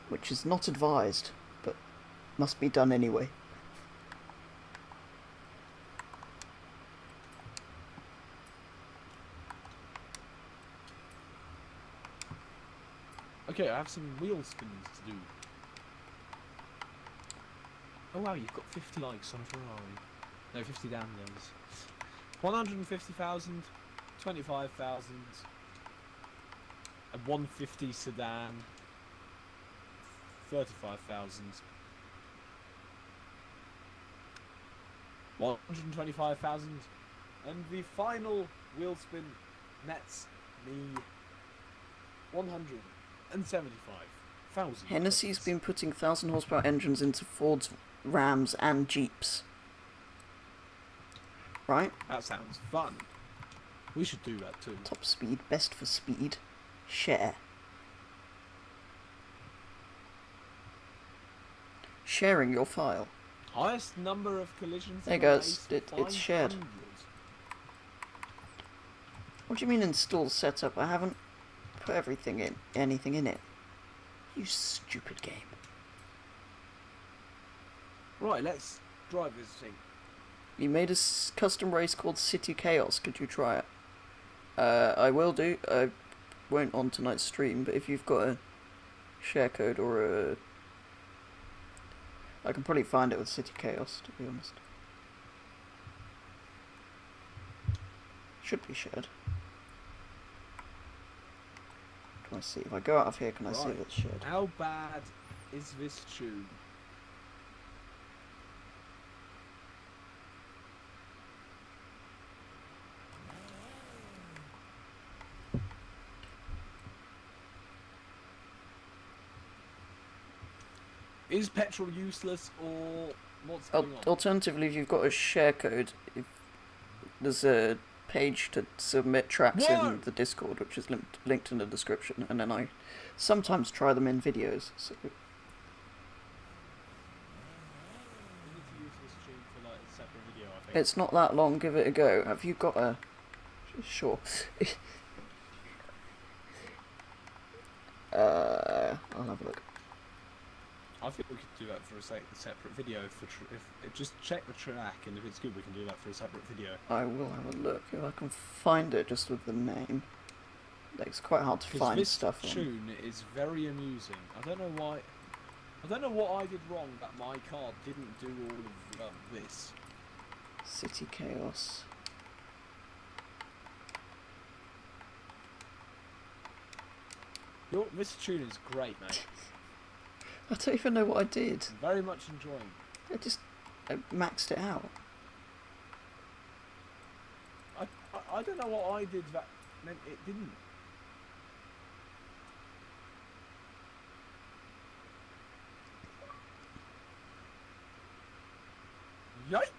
Which is not advised, but must be done anyway. Okay, I have some wheel spins to do. Oh wow, you've got 50 likes on Ferrari. No, 50 downloads. 150,000, 25,000, a 150 sedan, 35,000, 125,000, and the final wheel spin nets me 175,000. Hennessy's been putting 1,000 horsepower engines into Fords, Rams, and Jeeps. Right? That sounds fun. We should do that too. Top speed, best for speed, share. Sharing your file. Highest number of collisions. There you in go, a race, it's shared. 500. What do you mean install setup? I haven't put anything in it. You stupid game. Right, let's drive this thing. You made a custom race called City Chaos. Could you try it? I will do. I won't on tonight's stream, but if you've got a share code or a... I can probably find it with City Chaos, to be honest. Should be shared. Can I see? If I go out of here, can I see if it's shared? How bad is this tune? Is petrol useless or what's going on? Alternatively, if you've got a share code, if there's a page to submit tracks in the Discord, which is linked in the description, and then I sometimes try them in videos. So. We need to use this tune for like a separate video, I think. It's not that long. Give it a go. Have you got a? Sure. I'll have a look. I think we could do that for a separate video. If just check the track, and if it's good, we can do that for a separate video. I will have a look if I can find it just with the name. It's quite hard to find stuff on. This tune is very amusing. I don't know why. I don't know what I did wrong that my car didn't do all of this. City Chaos. This tune is great, mate. I don't even know what I did. I'm very much enjoying. I maxed it out. I don't know what I did that meant it didn't. Yikes!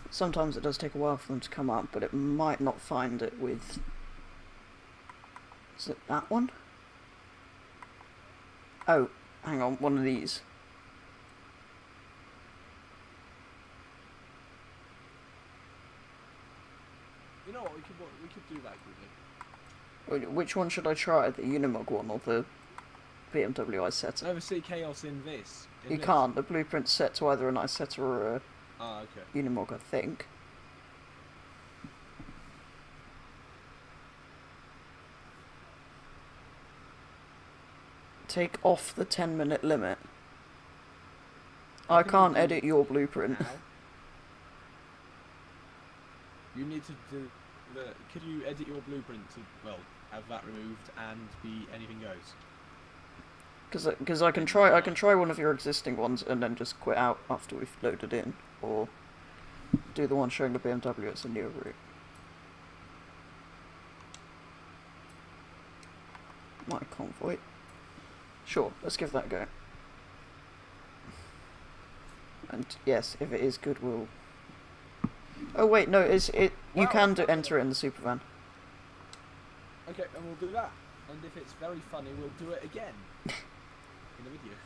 Sometimes it does take a while for them to come up, but it might not find it with... Is it that one? Oh, hang on, one of these. You know what? We could do that quickly. Which one should I try? The Unimog one or the BMW iSetter? Never see chaos in this. You can't. The blueprint's set to either an iSetter or a okay. Unimog, I think. Take off the 10-minute limit. I can't edit your blueprint. Now. You need to do the. Could you edit your blueprint to have that removed and be anything goes? Because I can try one of your existing ones and then just quit out after we've loaded in, or do the one showing the BMW as a newer route. My convoy. Sure, let's give that a go. And yes, if it is good, we'll... Oh wait, no, you can enter it in the supervan. Okay, and we'll do that. And if it's very funny, we'll do it again in the video.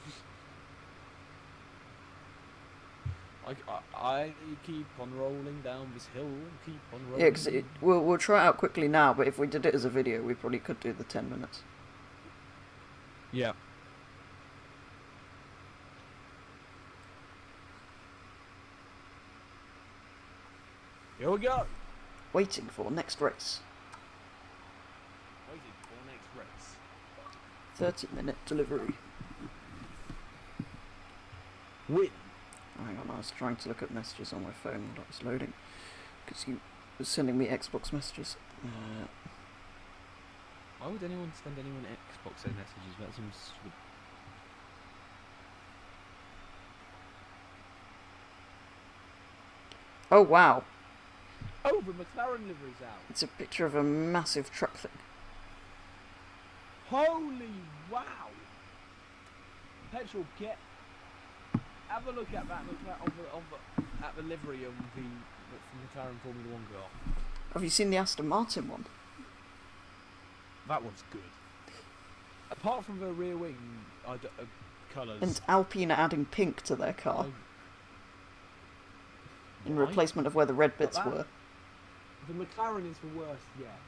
I keep on rolling down this hill, keep on rolling. Yeah, because we'll try it out quickly now, but if we did it as a video, we probably could do the 10 minutes. Yeah. Here we go. Waiting for next race. Waiting for next race. 30-minute delivery. Win. Hang on, I was trying to look at messages on my phone when it was loading, because you were sending me Xbox messages. Why would anyone send anyone Xbox messages? That seems stupid. Oh wow, Oh, the McLaren livery's out. it's a picture of a massive truck thing. Holy wow! Petrol, have a look at that at the livery of the McLaren Formula 1 car. Have you seen the Aston Martin one? That one's good. Apart from the rear wing colours. And Alpine are adding pink to their car in Why? replacement of where the red bits But that- were. The McLaren is the worst yet.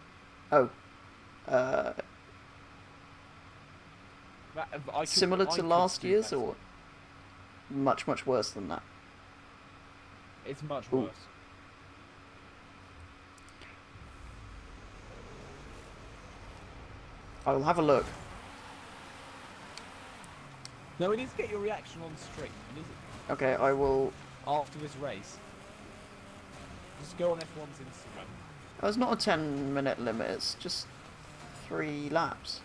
Oh, similar to last year's, or much worse than that? It's much Ooh. worse. I will have a look. No, we need to get your reaction on stream. Okay, I will. After this race. Just go on F1's Instagram. Oh, it's not a 10-minute limit. It's just 3 laps.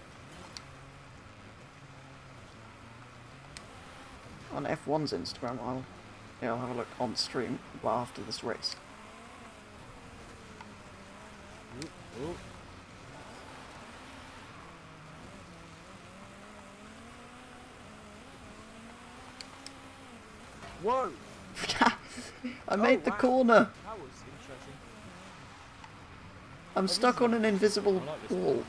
On F1's Instagram, I'll have a look on stream after this race. Ooh, ooh. Whoa! I made the wow. corner. That was interesting. I'm stuck on an invisible I like this wall.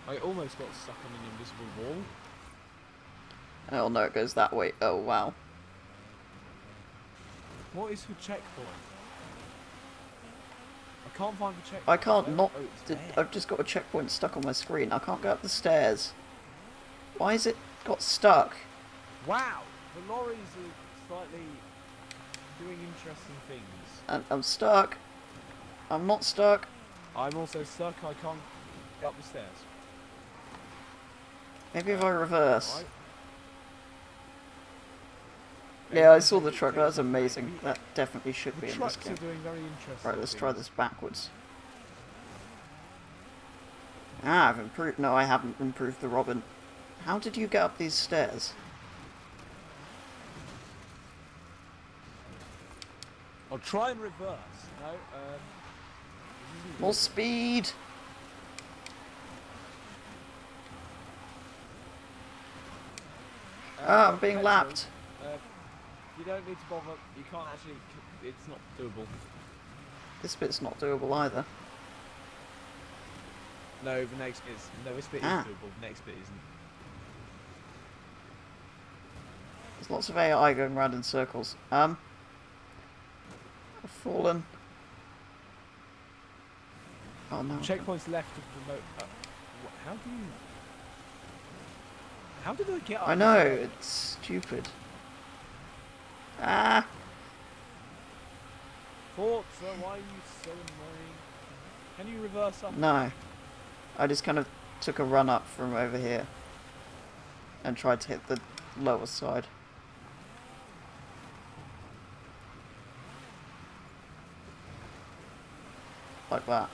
I almost got stuck on an invisible wall. Oh no, it goes that way. Oh wow. What is the checkpoint? I can't find the checkpoint. I can't Where- not. oh, it's there. I've just got a checkpoint stuck on my screen. I can't go up the stairs. Why is it got stuck? Wow! The lorries are slightly doing interesting things. And I'm stuck. I'm not stuck. I'm also stuck. I can't get up the stairs. Maybe if I reverse. Right. Yeah, I saw the truck. That's amazing. That definitely should The be in this trucks game. are doing very interesting. Right, let's try things. this backwards. Ah, I've improved. No, I haven't improved the Robin. How did you get up these stairs? I'll try and reverse. No, More speed! I'm being petrol, lapped. You don't need to bother. You can't actually. It's not doable. This bit's not doable either. No, the next bit is. No, this bit Ah. is doable. The next bit isn't. There's lots of AI going round in circles. I've fallen. Oh no. Checkpoints left of the moat. How do you? How did I get up? I know, it's stupid. Ah! Forza, why are you so annoying? Can you reverse up? No. I just kind of took a run up from over here and tried to hit the lower side. Like that.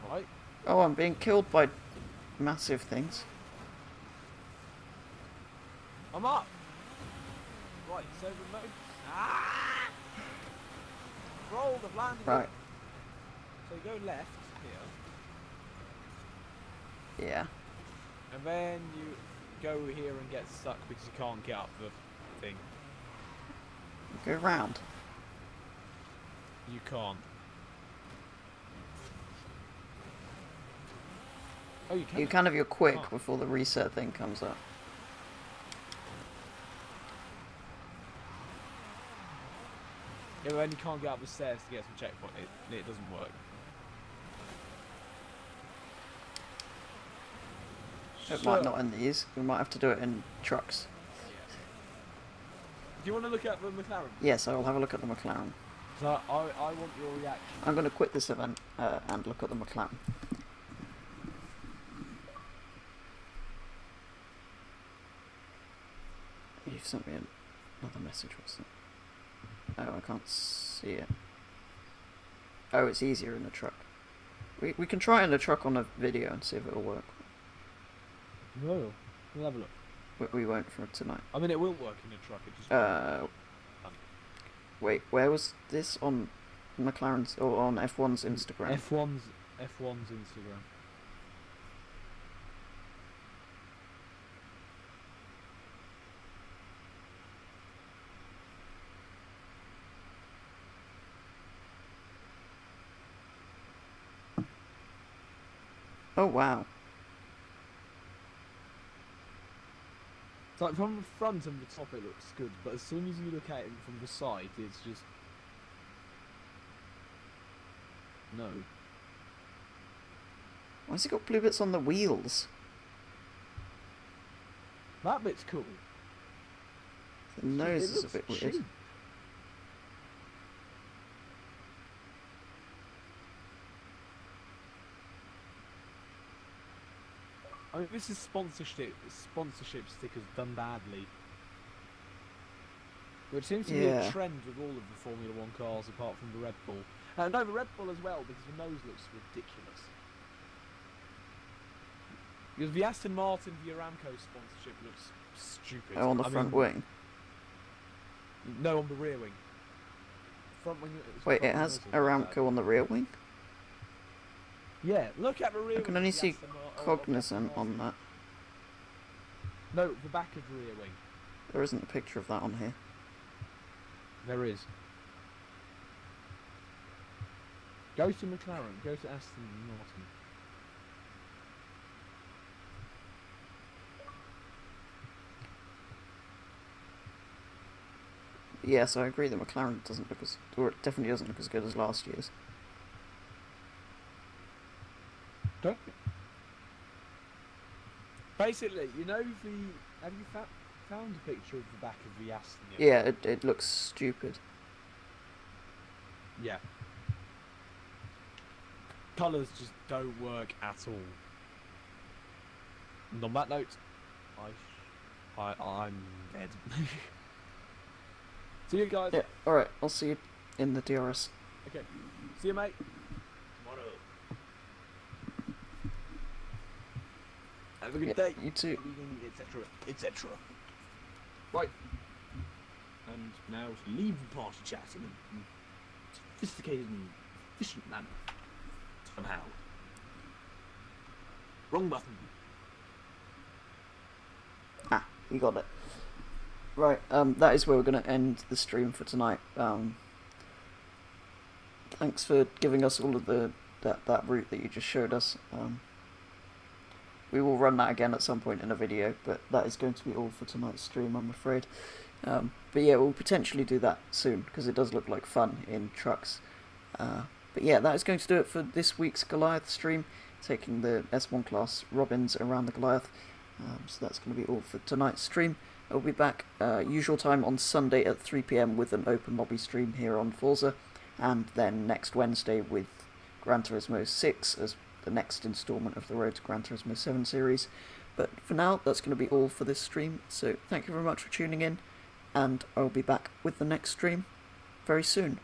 Right. Oh, I'm being killed by massive things. I'm up. Right, so the moat. Ah! Roll the landing. Right. So you go left here, Yeah. and then you go here and get stuck because you can't get up the thing. Go round. You can't. Oh, you can. You can if you're quick Oh. before the reset thing comes up. Yeah, when you can't get up the stairs to get some checkpoint, it doesn't work. It might not in these. We might have to do it in trucks. Yeah. Do you want to look at the McLaren? Yes, I will have a look at the McLaren. So I want your reaction. I'm going to quit this event and look at the McLaren. You've sent me another message, what's that? Oh, I can't see it. Oh, it's easier in the truck. We can try it in the truck on a video and see if it'll work. No, we'll have a look. We won't for tonight. I mean, it will work in a truck. It just Wait, where was this on McLaren's or on F1's Instagram? F1's Instagram. Oh wow. It's like from the front and the top it looks good, but as soon as you look at it from the side, it's just... No. Why's it got blue bits on the wheels? That bit's cool. The nose It is a looks bit weird. cheap. I mean, this is sponsorship stickers done badly. Which seems to be a Yeah. trend with all of the Formula 1 cars apart from the Red Bull. No, the Red Bull as well, because the nose looks ridiculous. Because the Aston Martin, the Aramco sponsorship looks stupid. Oh, on the I front mean, wing. No, on the rear wing. Front wing. Wait, front it wing has also looks bad. Aramco on the rear wing? Yeah, look at the rear I can wing only of the see Aston Mar- Cognizant on that. No, the back of the rear wing. There isn't a picture of that on here. There is. Go to McLaren. Go to Aston Martin. Yes, I agree that McLaren doesn't look as, or it definitely doesn't look as good as last year's. Don't. Basically, you know the. Have you found a picture of the back of the Aston yet? Yeah, it looks stupid. Yeah. Colours just don't work at all. And on that note, I'm dead. See you guys. Yeah, alright, I'll see you in the DRS. Okay. See you, mate. Tomorrow. Have a good Yeah, day. you too. Etc. Etc. Right. And now to leave the party chat in a sophisticated and efficient manner. Somehow. Wrong button. Ah, you got it. Right, that is where we're going to end the stream for tonight. Thanks for giving us all of that route that you just showed us. We will run that again at some point in a video, but that is going to be all for tonight's stream, I'm afraid. But yeah, we'll potentially do that soon, because it does look like fun in trucks. But yeah, that is going to do it for this week's Goliath stream, taking the S1 class Robins around the Goliath. So that's going to be all for tonight's stream. I'll be back usual time on Sunday at 3 PM with an open lobby stream here on Forza, and then next Wednesday with Gran Turismo 6 as the next instalment of the Road to Gran Turismo 7 series. But for now, that's going to be all for this stream, so thank you very much for tuning in, and I'll be back with the next stream very soon.